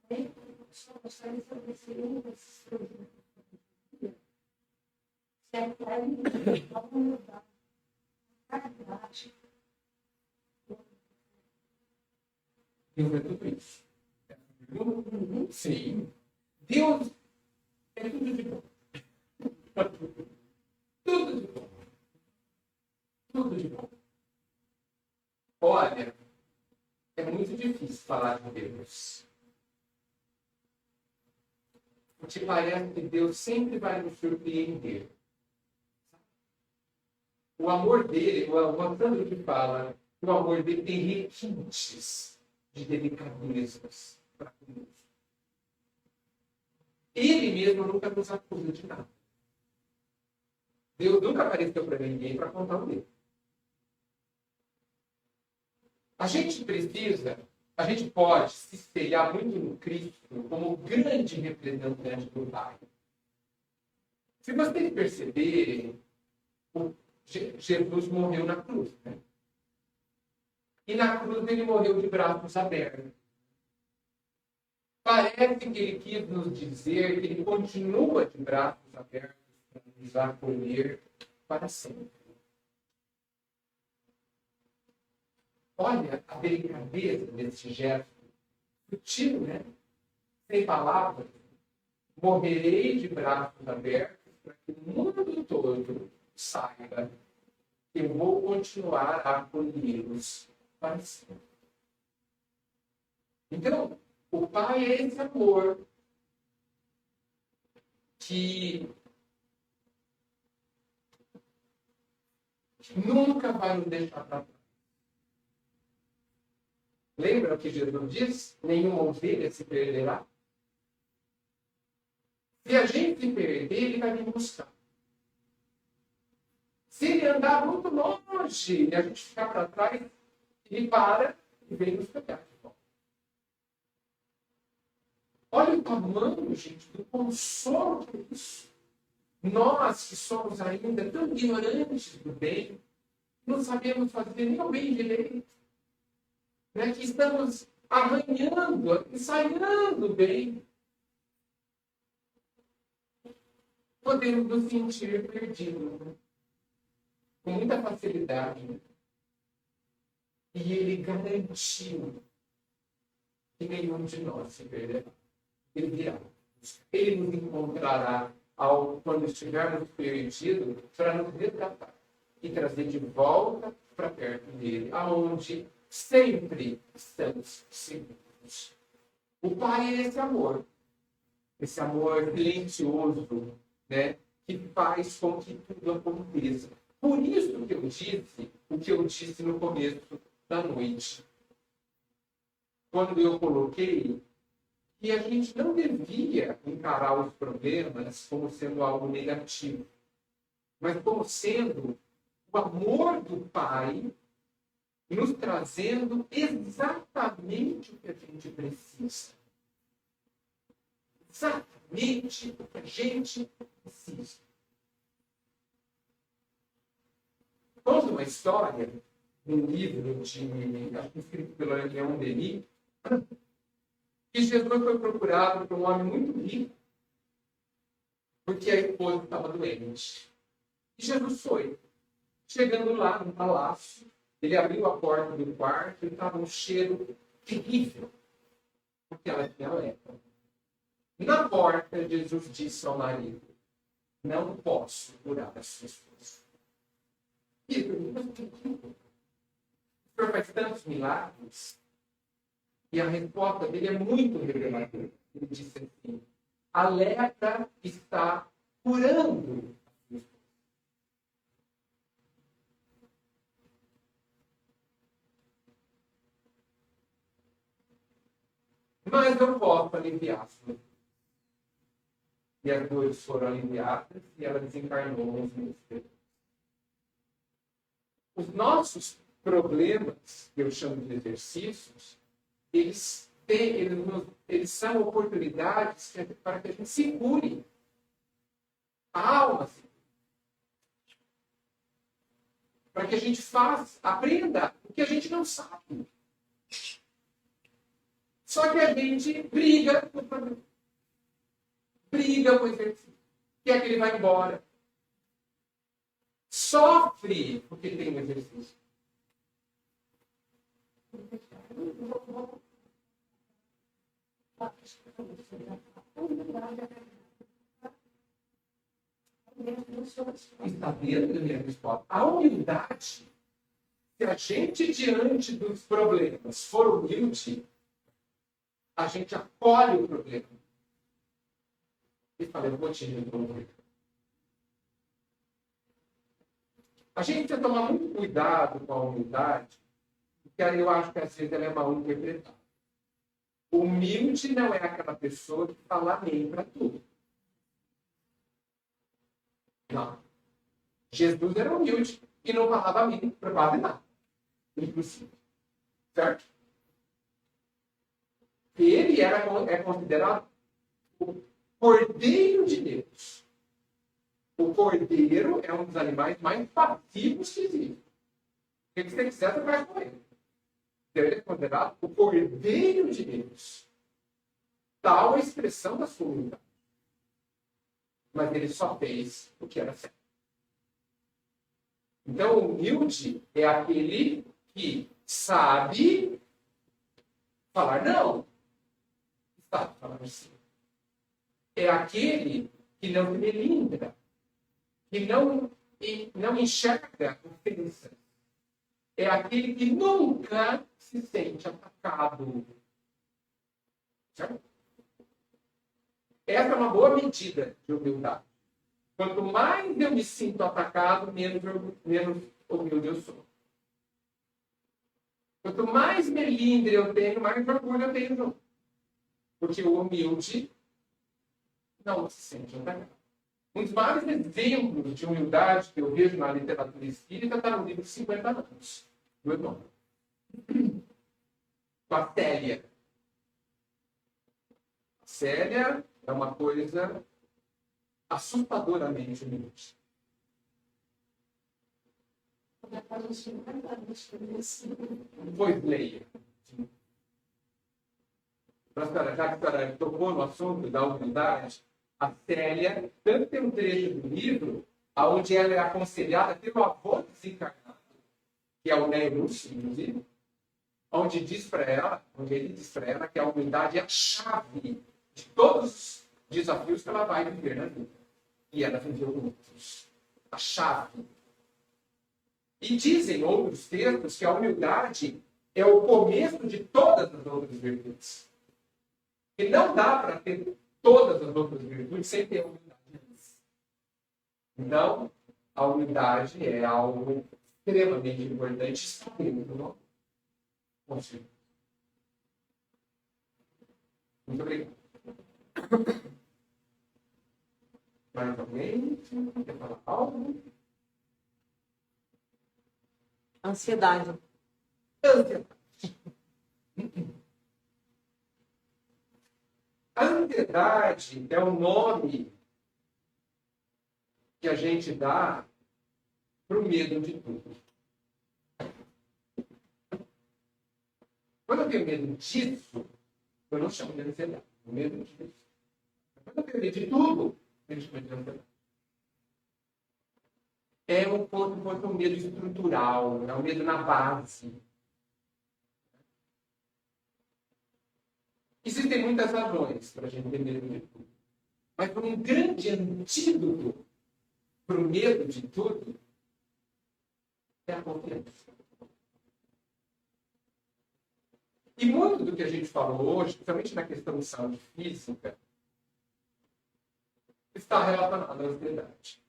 S4: Aí, só gostaria de estabelecer uma dessas coisas. Se é para ele, vamos mudar. Caridade.
S2: Deus é tudo isso. Sim. Deus é tudo de bom. Tudo de bom. Tudo de bom. Olha, é muito difícil falar de Deus. Porque parece que Deus sempre vai nos surpreender. O amor dele, o Sandro que fala, o amor dele tem requintes de delicadezas para conosco. Ele mesmo nunca nos acusa de nada. Deus nunca apareceu para ninguém para contar o dele. A gente pode se espelhar muito no Cristo como o grande representante do Pai. Se vocês perceberem, Jesus morreu na cruz. Né? E na cruz ele morreu de braços abertos. Parece que ele quis nos dizer que ele continua de braços abertos para nos acolher para sempre. Olha a delicadeza desse gesto. Sutil, né? Sem palavras. Morrerei de braços abertos para que o mundo todo saiba que eu vou continuar a acolhê-los para sempre. Então, o Pai é esse amor que nunca vai nos deixar para trás. Lembra o que Jesus diz? Nenhuma ovelha se perderá. Se a gente se perder, ele vai vir buscar. Se ele andar muito longe e a gente ficar para trás, ele para e vem nos pegar de volta. Olha o tamanho, gente, do consolo que é isso. Nós que somos ainda tão ignorantes do bem, não sabemos fazer nem o bem direito, né? Que estamos arranhando, ensaiando o bem, podemos nos sentir perdidos, né? Com muita facilidade. Né? E ele garantiu que nenhum de nós se perderá. Ele virá. Ele nos encontrará quando estivermos perdidos para nos resgatar e trazer de volta para perto dele, aonde sempre estamos seguros. O Pai é esse amor silencioso, né, que faz com que tudo aconteça. Por isso que eu disse o que eu disse no começo da noite. Quando eu coloquei que a gente não devia encarar os problemas como sendo algo negativo, mas como sendo o amor do Pai nos trazendo exatamente o que a gente precisa. Exatamente o que a gente precisa. Conta uma história num livro escrito pelo Leon Denis, que Jesus foi procurado por um homem muito rico, porque a esposa estava doente. E Jesus foi. Chegando lá no palácio, ele abriu a porta do quarto e estava um cheiro terrível, porque ela tinha lepra. Na porta, Jesus disse ao marido: não posso curar a sua esposa. E ele perguntou: mas por quê? O senhor faz tantos milagres? E a resposta dele é muito reveladora. Ele disse assim: a lepra está curando. Mas eu posso aliviá-las. E as dores foram aliviadas e ela desencarnou nos meus dedos. Os nossos problemas, que eu chamo de exercícios, eles são oportunidades para que a gente se cure. A alma se cure. Para que a gente aprenda o que a gente não sabe. Só que a gente briga com o problema. Briga com o exercício. Quer que ele vá embora. Sofre porque tem um exercício. Está dentro da minha resposta. A humildade, se a gente diante dos problemas for humilde, a gente acolhe o problema. E fala: eu vou te resolver. A gente precisa tomar muito cuidado com a humildade, porque aí eu acho que às vezes ela é mal interpretada. Humilde não é aquela pessoa que fala amém para tudo. Não. Jesus era humilde e não falava amém para quase nada. Inclusive. Certo? Ele é considerado o Cordeiro de Deus. O cordeiro é um dos animais mais passivos que existe. O que você quiser, você faz com ele. Ele é considerado o Cordeiro de Deus. Tal a expressão da sua humildade. Mas ele só fez o que era certo. Então, o humilde é aquele que sabe falar não. Sabe falar sim. É aquele que não se melindra, que não enxerga ofensa. É aquele que nunca se sente atacado. Certo? Essa é uma boa medida de humildade. Quanto mais eu me sinto atacado, menos humilde eu sou. Quanto mais melindre eu tenho, mais orgulho eu tenho junto. Porque o humilde não se sente humilhado. Um dos maiores exemplos de humildade que eu vejo na literatura espírita está no livro 50 anos, do Emmanuel. Com a Célia. A Célia é uma coisa assustadoramente humilde. Pois leia. Já que a senhora tocou no assunto da humildade, a Célia, tanto tem um trecho do livro onde ela é aconselhada pelo avô desencarnado, que é o Neilus, inclusive, onde ele diz para ela que a humildade é a chave de todos os desafios que ela vai viver na vida. E ela viveu muitos. A chave. E dizem outros textos que a humildade é o começo de todas as outras virtudes. E não dá para ter todas as outras virtudes sem ter a humildade antes. Então, a humildade é algo extremamente importante. Está dentro, não? Consigo. Muito obrigado. Mais alguém? Quer falar algo?
S5: Ansiedade.
S2: A ansiedade é o nome que a gente dá para o medo de tudo. Quando eu tenho medo disso, eu não chamo de ansiedade. O medo disso. Quando eu tenho medo de tudo, eu chamo de ansiedade. É um medo estrutural, é um medo na base. Existem muitas razões para a gente ter medo de tudo. Mas um grande antídoto para o medo de tudo é a confiança. E muito do que a gente falou hoje, principalmente na questão de saúde física, está relacionado à ansiedade.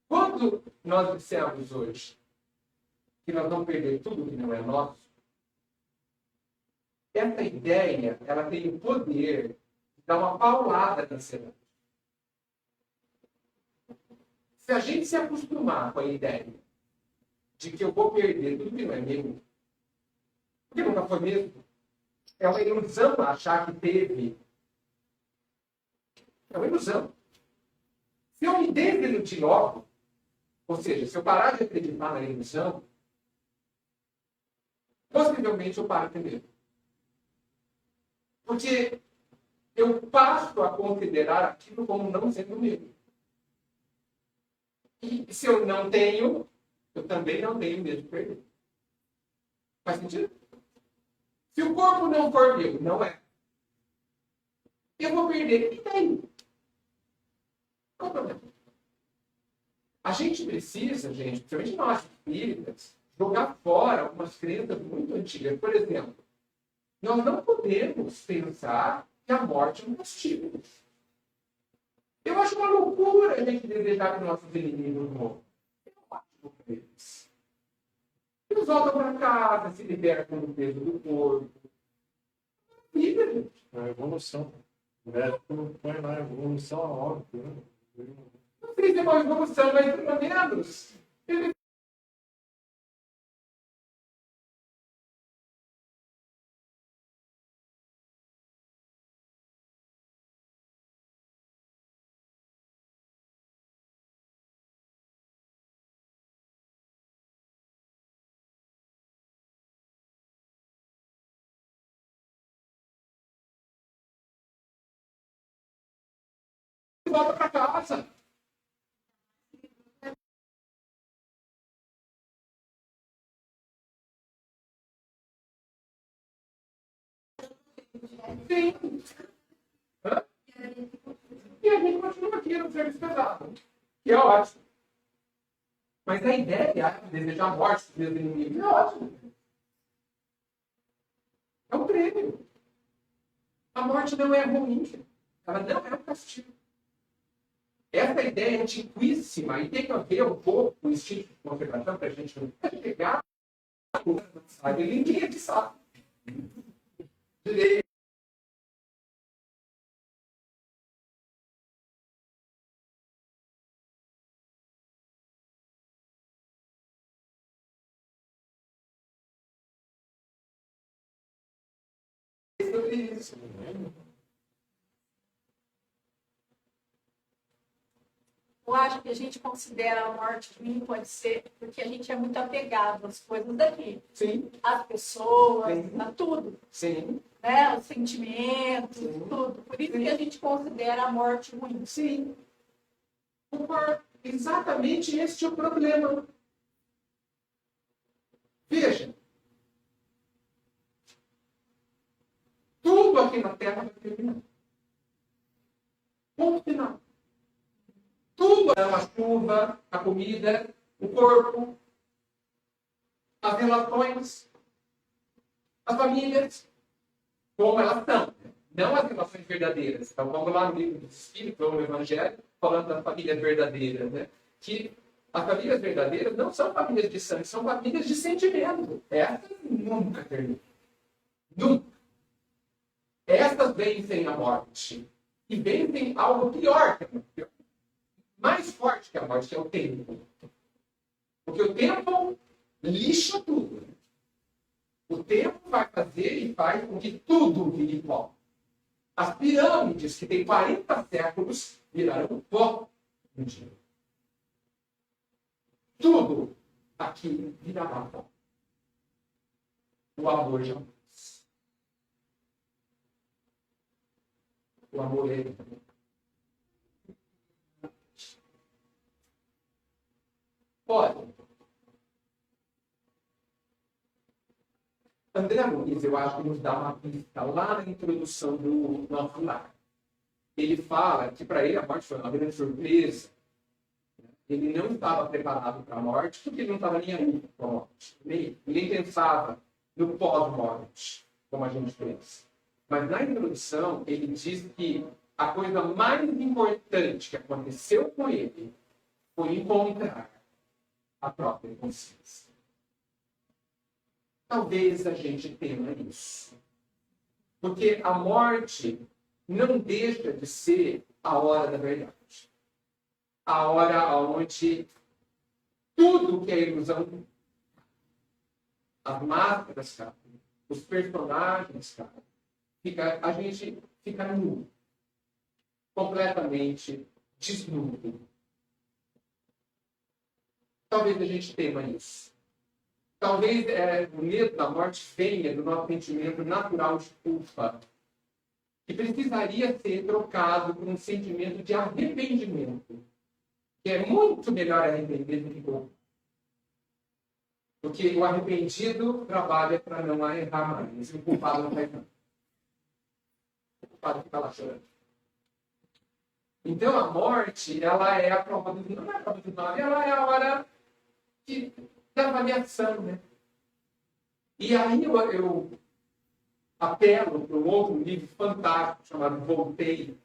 S2: Quando nós dissemos hoje que nós vamos perder tudo que não é nosso, essa ideia ela tem o poder de dar uma paulada na ansiedade. Se a gente se acostumar com a ideia de que eu vou perder tudo que não é meu, porque nunca foi mesmo, é uma ilusão achar que teve. É uma ilusão. Se eu me desiludir logo, ou seja, se eu parar de acreditar na ilusão, possivelmente eu paro primeiro. Porque eu passo a considerar aquilo como não sendo meu. E se eu não tenho, eu também não tenho medo de perder. Faz sentido? Se o corpo não for meu, não é. Eu vou perder. E daí? Qual o problema? A gente precisa, principalmente nós espíritas, jogar fora algumas crenças muito antigas. Por exemplo, nós não podemos pensar que a morte é um castigo. Eu acho uma loucura a gente desejar que nossos inimigos morram. Eu acho para eles. Eles voltam para casa, se libertam do peso do corpo. Vida, gente.
S3: É a evolução. O médico põe lá a evolução a óbito, né?
S2: Não sei se é uma evolução, mas pelo menos. Ele volta para casa. Sim. Hã? E a gente continua aqui no serviço pesado. Que é ótimo. Mas a ideia de desejar a morte dos meus inimigos é ótimo. É um prêmio. A morte não é ruim. Ela não é um castigo. Essa ideia antiquíssima e tem a ver um pouco com o instinto de conservação para a gente não pegar sabe? Ninguém aqui sabe. Direito. Sobre isso.
S4: Eu acho que a gente considera a morte ruim, pode ser, porque a gente é muito apegado às coisas daqui.
S2: Sim.
S4: Às pessoas,
S2: Sim.
S4: a tudo.
S2: Sim.
S4: Né? Os sentimentos,
S2: Sim.
S4: tudo. Por isso que a gente considera a morte ruim.
S2: Sim. Exatamente este é o problema. Veja. Tudo aqui na Terra vai terminar. Ponto final. Tudo, a chuva, a comida, o corpo, as relações, as famílias, como elas são. Não as relações verdadeiras. Então vamos lá no livro dos Espíritos, ou no Evangelho, falando das famílias verdadeiras. Né? Que as famílias verdadeiras não são famílias de sangue, são famílias de sentimento. Essas nunca terminam. Nunca. Essas vencem a morte. E vencem algo pior que a morte. Mais forte que a morte, que é o tempo. Porque o tempo lixa tudo. O tempo vai fazer e faz com que tudo vire pó. As pirâmides, que têm 40 séculos, viraram pó um dia. Tudo aqui virará pó. O amor jamais. O amor é Olha, André Luiz, eu acho que nos dá uma pista lá na introdução do nosso lar. Ele fala que para ele a morte foi uma grande surpresa. Ele não estava preparado para a morte porque ele não estava nem aí com a morte. Nem pensava no pós-morte, como a gente pensa. Mas na introdução, ele diz que a coisa mais importante que aconteceu com ele foi encontrar a própria consciência. Talvez a gente tema isso. Porque a morte não deixa de ser a hora da verdade. A hora onde tudo que é ilusão, as máscaras caem, os personagens caem, a gente fica nu, completamente desnudo. Talvez a gente tema isso. Talvez o medo da morte venha do nosso sentimento natural de culpa, que precisaria ser trocado por um sentimento de arrependimento, que é muito melhor arrepender do que culpa. Porque o arrependido trabalha para não errar mais, e o culpado não vai nada. O culpado fica lá chorando. Então a morte, ela é a prova do não é a prova do mal, ela é a hora da avaliação, né? E aí eu apelo para um outro livro fantástico chamado Voltei,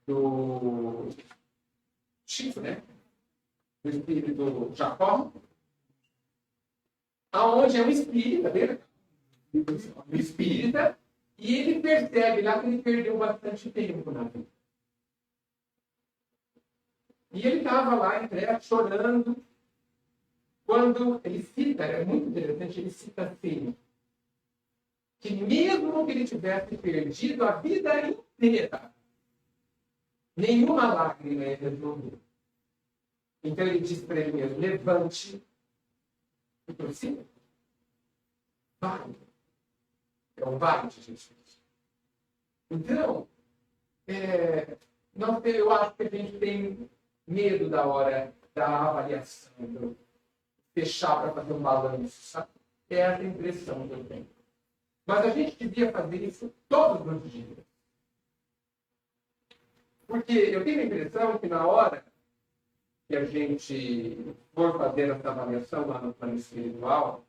S2: do Chico, né? Do espírito Jacó, aonde é um espírita, né? Um espírita, e ele percebe lá que ele perdeu bastante tempo na vida. E ele estava lá, chorando, quando ele cita, é muito interessante, ele cita assim, que mesmo que ele tivesse perdido a vida inteira, nenhuma lágrima ia resolver. Então ele diz para ele mesmo, levante e prossiga. Vai. É um vai de Jesus. Então, eu acho que a gente tem medo da hora da avaliação, do fechar para fazer um balanço, sabe? É essa a impressão que eu tenho. Mas a gente devia fazer isso todos os dias. Porque eu tenho a impressão que na hora que a gente for fazer essa avaliação lá no plano espiritual,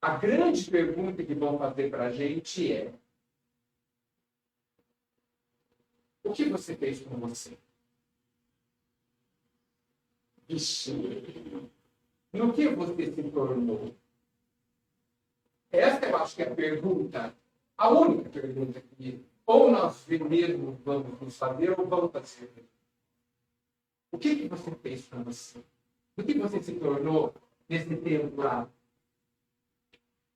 S2: a grande pergunta que vão fazer para a gente é: o que você fez com você? Vixe, no que você se tornou? Essa eu acho que é a pergunta, a única pergunta que ou nós mesmos vamos nos fazer ou vamos fazer. O que você fez para você? O que você se tornou nesse tempo lá?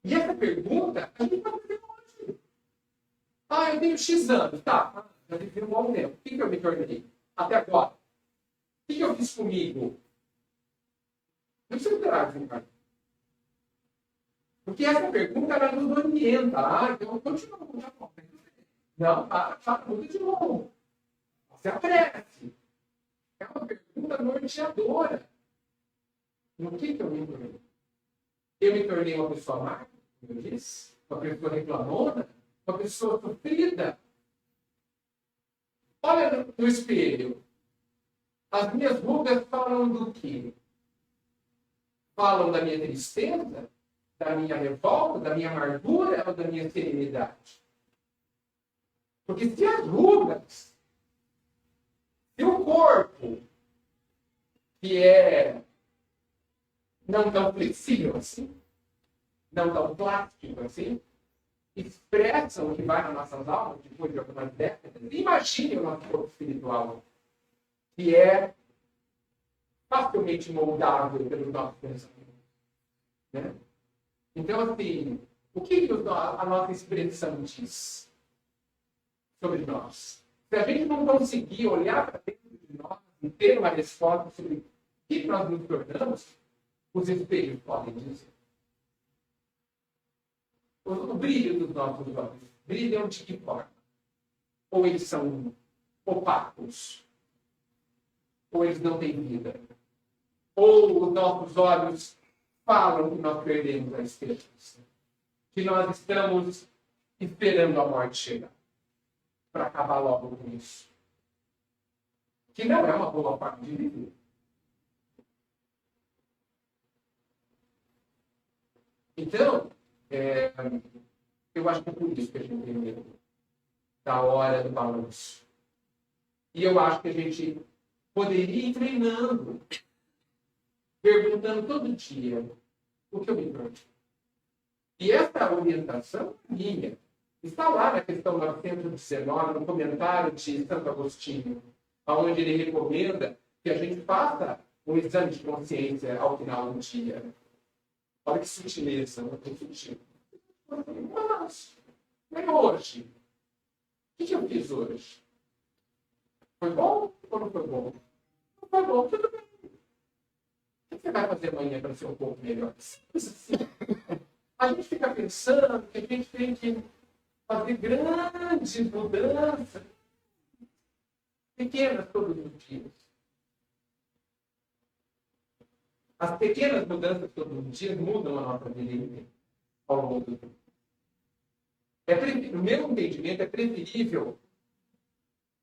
S2: E essa pergunta, a gente vai fazer hoje. Ah, eu tenho X anos, tá. Já vivi um bom tempo. O que eu me tornei? Até agora. O que eu fiz comigo? Não precisa esperar, cara. Porque essa pergunta, ela nos orienta. Ah, então eu continuo. Não, para, muda de novo. Você apresse. É uma pergunta norteadora. No que eu me tornei? Eu me tornei uma pessoa má, como eu disse? Uma pessoa reclamona? Uma pessoa sofrida? Olha no espelho. As minhas rugas falam do quê? Falam da minha tristeza? Da minha revolta? Da minha amargura? Ou da minha serenidade? Porque se as rugas, se o corpo, que é não tão flexível assim, não tão plástico assim, expressam o que vai nas nossas almas depois de algumas décadas, imagine o nosso corpo espiritual, que é facilmente moldável pelos nossos pensamentos. Né? Então, assim, o que a nossa expressão diz sobre nós? Se a gente não conseguir olhar para dentro de nós e ter uma resposta sobre o que nós nos tornamos, os espelhos podem dizer. O brilho dos nossos olhos brilham de que forma? Ou eles são opacos, ou eles não têm vida. Ou os nossos olhos falam que nós perdemos a esperança, que nós estamos esperando a morte chegar, para acabar logo com isso. Que não é uma boa forma de viver. Então, eu acho que é por isso que a gente tem medo da hora do balanço. E eu acho que a gente poderia ir treinando, perguntando todo dia o que eu me torno. E essa orientação minha está lá na questão 919, no comentário de Santo Agostinho, onde ele recomenda que a gente faça um exame de consciência ao final do dia. Olha que sutileza, não tem sutil. Mas hoje, o que eu fiz hoje? Foi bom ou não foi bom? Não foi bom, tudo bem. O que você vai fazer amanhã para ser um pouco melhor? Assim, a gente fica pensando que a gente tem que fazer grandes mudanças, pequenas todos os dias. As pequenas mudanças todos os dias mudam a nossa vida ao longo do tempo. No meu entendimento, é preferível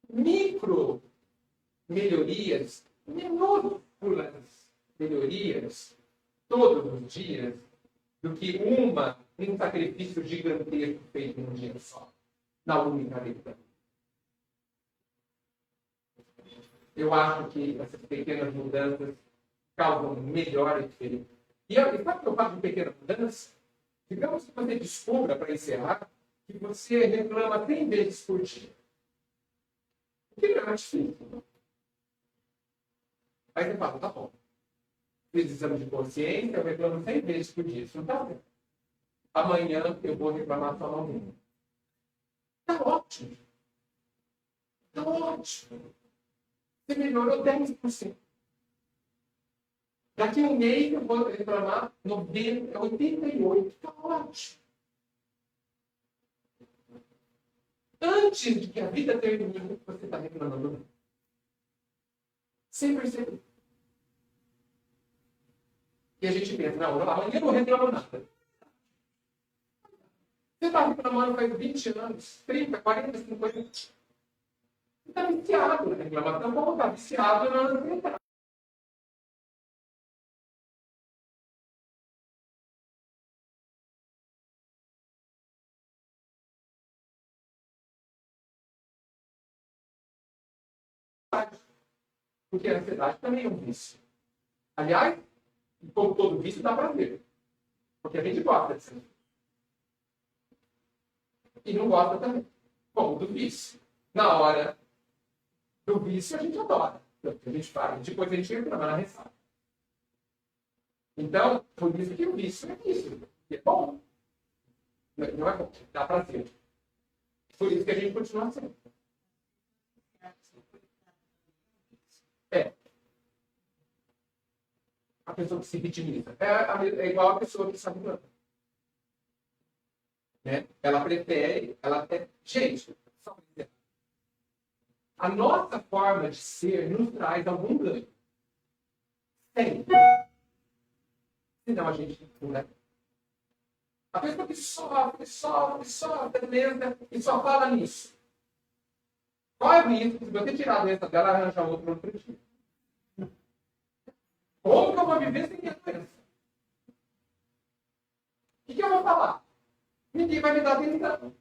S2: micro melhorias, minúsculas melhorias, todos os dias, do que um sacrifício gigantesco feito num dia só, na única vida. Eu acho que essas pequenas mudanças causam melhor diferença. E sabe o que eu falo de pequena mudança? Digamos que você descubra, para encerrar, que você reclama 100 vezes por dia. O que não é difícil? Aí você fala, tá bom. Fiz exame de consciência, eu reclamo 100 vezes por dia. Isso não está bem. Amanhã eu vou reclamar só uma. Está ótimo. Está ótimo. Você melhorou 10%. Daqui a um mês eu vou reclamar 88%. Está ótimo. Antes de que a vida termine, você está reclamando. Sem perceber. E a gente pensa, não, amanhã eu não reclamo nada. Você está reclamando faz 20 anos, 30, 40, 50. Você está viciado na reclamação, como está viciado na ansiedade. Porque a ansiedade também é um vício. Aliás, como todo vício, dá prazer. Porque a gente gosta de sentir. E não gosta também. Como do vício. Na hora do vício, a gente adora. A gente faz. Depois a gente reclama na ressaca. Então, por isso que o vício é vício. É bom. Não é bom. Dá prazer. Por isso que a gente continua sendo. É. A pessoa que se vitimiza. É igual a pessoa que sabe planta. Né? Ela prefere. Gente, só um exemplo. A nossa forma de ser nos traz algum ganho. Sempre. Senão a gente não é. A pessoa que sofre, beleza, e só fala nisso. Qual é o risco se você tirar a doença dela e arranjar outro dia? Como que eu vou viver sem minha doença? O que eu vou falar? Ninguém vai me dar atenção.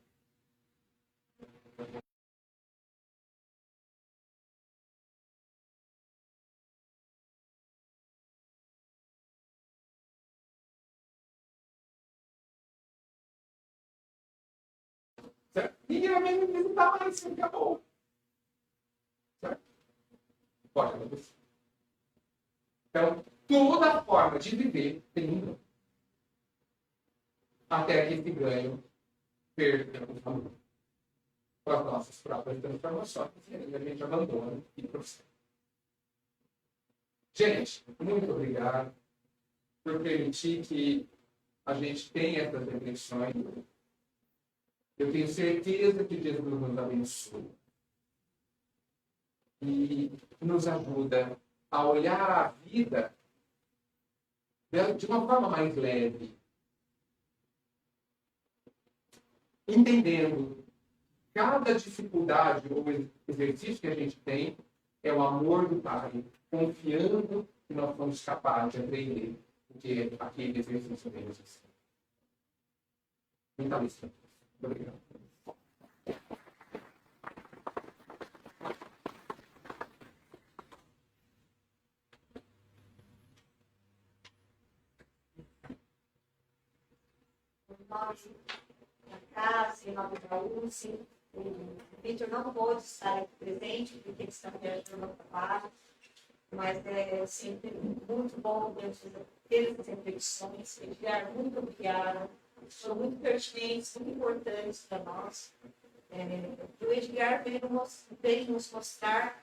S2: Certo? Ninguém vai me visitar mais, isso acabou. Certo? Pode acontecer. Então, toda forma de viver tem um ganho. Até que esse ganho perca o valor. Com as nossas próprias transformações, e aí a gente abandona e prossegue. Gente, muito obrigado por permitir que a gente tenha essas reflexões. Eu tenho certeza que Jesus nos abençoa e nos ajuda a olhar a vida de uma forma mais leve, entendendo cada dificuldade ou exercício que a gente tem é o amor do Pai, confiando que nós somos capazes de aprender o que aquele exercício vem nos ensinar. Muita lição. Muito obrigado.
S1: Nós, na casa, em nome da UCI, o Vitor não pôde estar aqui presente, porque ele está viajando no trabalho, mas é sempre muito bom ter essas reflexões. Edgar, muito obrigada. Foram muito pertinentes, muito importantes para nós. O Edgar veio nos mostrar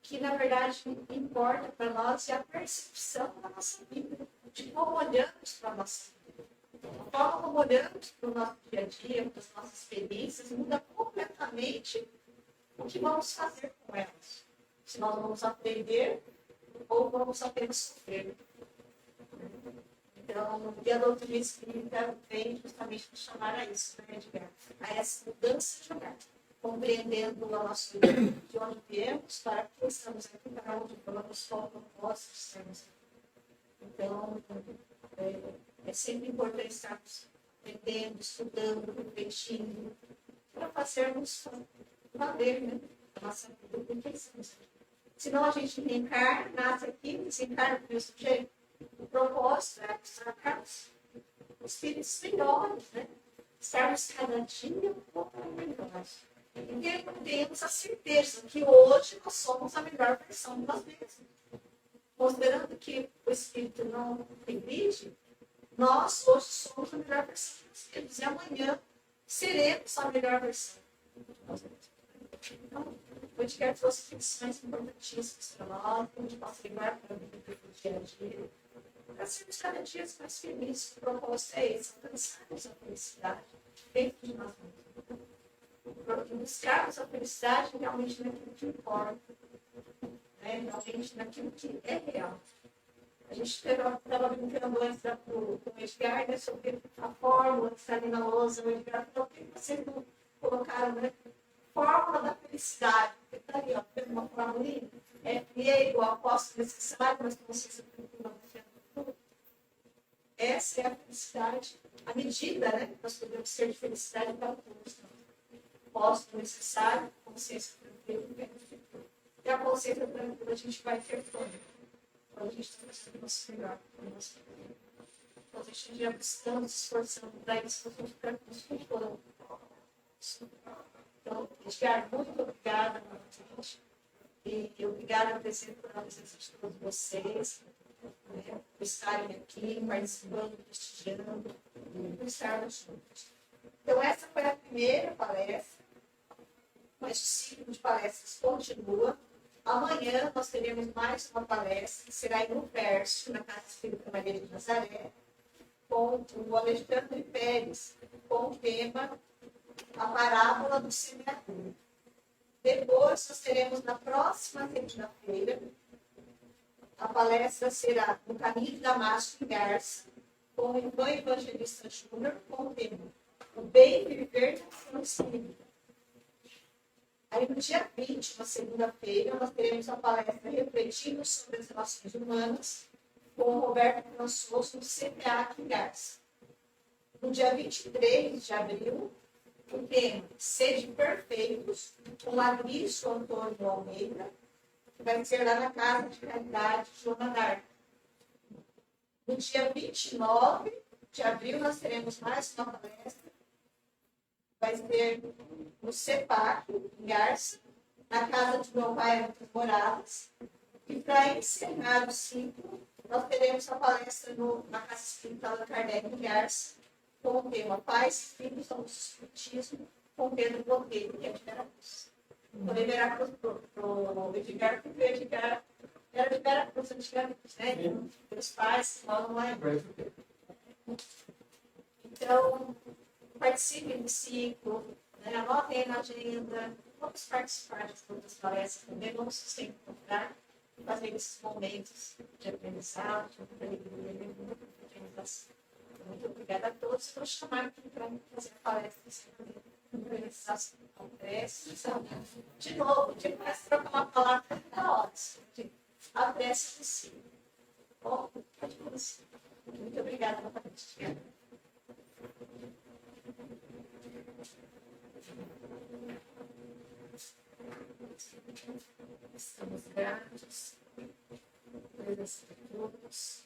S1: que, na verdade, importa para nós é a percepção da nossa vida, de como olhamos para a nossa vida. A forma como olhamos para o nosso dia a dia, para as nossas experiências, muda completamente o que vamos fazer com elas. Se nós vamos aprender ou vamos apenas sofrer. Então, o Dia da Doutrina Espírita vem justamente nos chamar a isso, né, Edgar? A essa mudança de olhar, compreendendo a nossa vida, de onde viemos, para que estamos aqui, para onde vamos, qual o propósito que estamos aqui. Então, é sempre importante estarmos aprendendo, estudando, refletindo, para fazermos valer, né, a nossa vida, porque estamos aqui. Senão a gente reencarna, nasce aqui, desencarna do mesmo jeito. O propósito é buscarmos espíritos melhores, né? Estarmos cada dia um pouco melhores. E temos a certeza que hoje nós somos a melhor versão de nós mesmos. Considerando que o espírito não regride, nós hoje somos a melhor versão de nós mesmos. E amanhã seremos a melhor versão de nós mesmos. Então, eu te quero duas reflexões importantíssimas para nós, que a gente possa levar para a vida do dia a dia. Para sermos cada dia mais felizes. O propósito é esse, alcançarmos a felicidade dentro de nós mesmos. Buscarmos a felicidade realmente naquilo que importa, né? Realmente naquilo que é real. A gente estava brincando antes com o Edgar, né, sobre a fórmula que está ali na lousa. O Edgar falou: por que vocês não colocaram, né? Fórmula da felicidade. Porque está ali, ó, tem uma fórmula ali. É igual a posse necessário, mas que vocês não tudo. Essa é a felicidade, a medida, né, que nós podemos ter de felicidade para todos. Posto necessário, consciência tranquila, e a consciência tranquila a gente vai ter toda.
S4: a gente está fazendo o nosso melhor para o nosso filho. Então, a gente já buscando, se esforçando para isso, nós vamos ficar consultando. Então, Edgar, muito obrigada novamente. E obrigada, presidente, por a presença de todos vocês, né, por estarem aqui, participando, prestigiando, por estarmos juntos. Então, essa foi a primeira palestra, mas o ciclo de palestras continua. Amanhã nós teremos mais uma palestra, que será em Upércio, na Casa Espírita Maria de Nazaré, com o Alexandre Pérez, com o tema A Parábola do Semeador. Depois, nós teremos na próxima segunda-feira, a palestra será No Caminho de Damasco em Garça, com o Ivan Evangelista Júnior, com o tema O Bem Viver na Ação Espírita. Aí, no dia 20, na segunda-feira, nós teremos a palestra Refletindo sobre as Relações Humanas, com o Roberto Françoso, do CPA aqui em Garça. No dia 23 de abril, o tema Sede Perfeitos, com Agrício Antônio Almeida, que vai ser lá na Casa de Caridade Joana d'Arc. No dia 29 de abril, nós teremos mais uma palestra, vai ser no CEPAC, em Garça, na Casa de meu pai, Muitas Moradas. E para encerrar o ciclo, nós teremos a palestra na Casa Espírita Allan Kardec, em Garça, com o tema Pais e Filhos ao Espiritismo, com Pedro Botelho, que é de Veracruz. Vou liberar para o Edgar, porque o Edgar era de Veracruz antigamente, né? Os pais moram lá. Então, participem do ciclo, né? Anotem aí na agenda, vamos participar de todas as palestras também, vamos se encontrar e fazer esses momentos de aprendizado, de alimentação. Muito obrigada a todos. Vou chamar aqui para fazer a palestra de congresso. De novo, de trocar uma palavra da hora. A prece do ciclo. Bom, pode começar. Muito obrigada novamente. Estamos gratos por esse todos.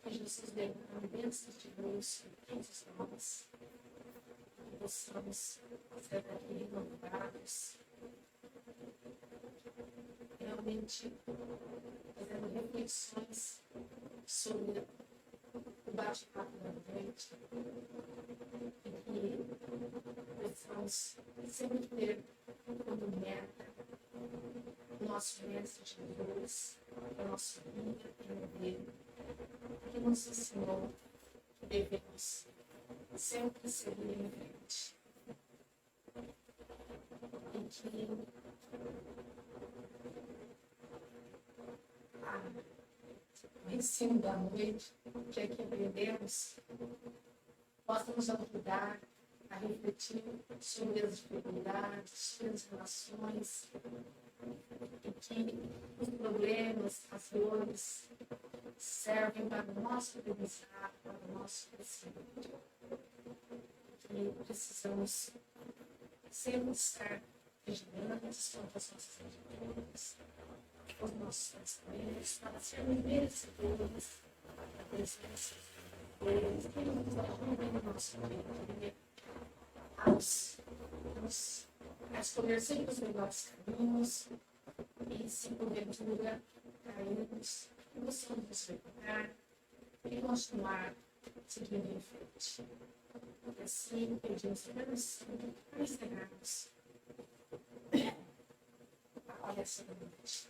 S4: Que Jesus dê uma bênção de luz para todos nós. Que possamos ser aqui renovados. Realmente fazendo reflexões sobre o bate-papo da noite. E que precisamos sempre ter como meta o nosso Mestre Jesus, o nosso guia e modelo, que nos ensinou que devemos sempre seguir em frente. E que o ensino da noite, que aqui aprendemos, possa nos ajudar a refletir sobre as dificuldades, sobre as relações, e que os problemas, as dores, servem para o nosso aprendizado, para o nosso crescimento. Que precisamos sempre estar vigilantes contra as nossas atitudes, os nossos pensamentos, para sermos merecedores da presença de Deus, que nos ajude no nosso dia a escolher sempre os melhores caminhos e, se porventura cairmos, que possamos nos recuperar e continuar seguindo em frente. E assim, pedimos permissão para encerrarmos a palestra da noite.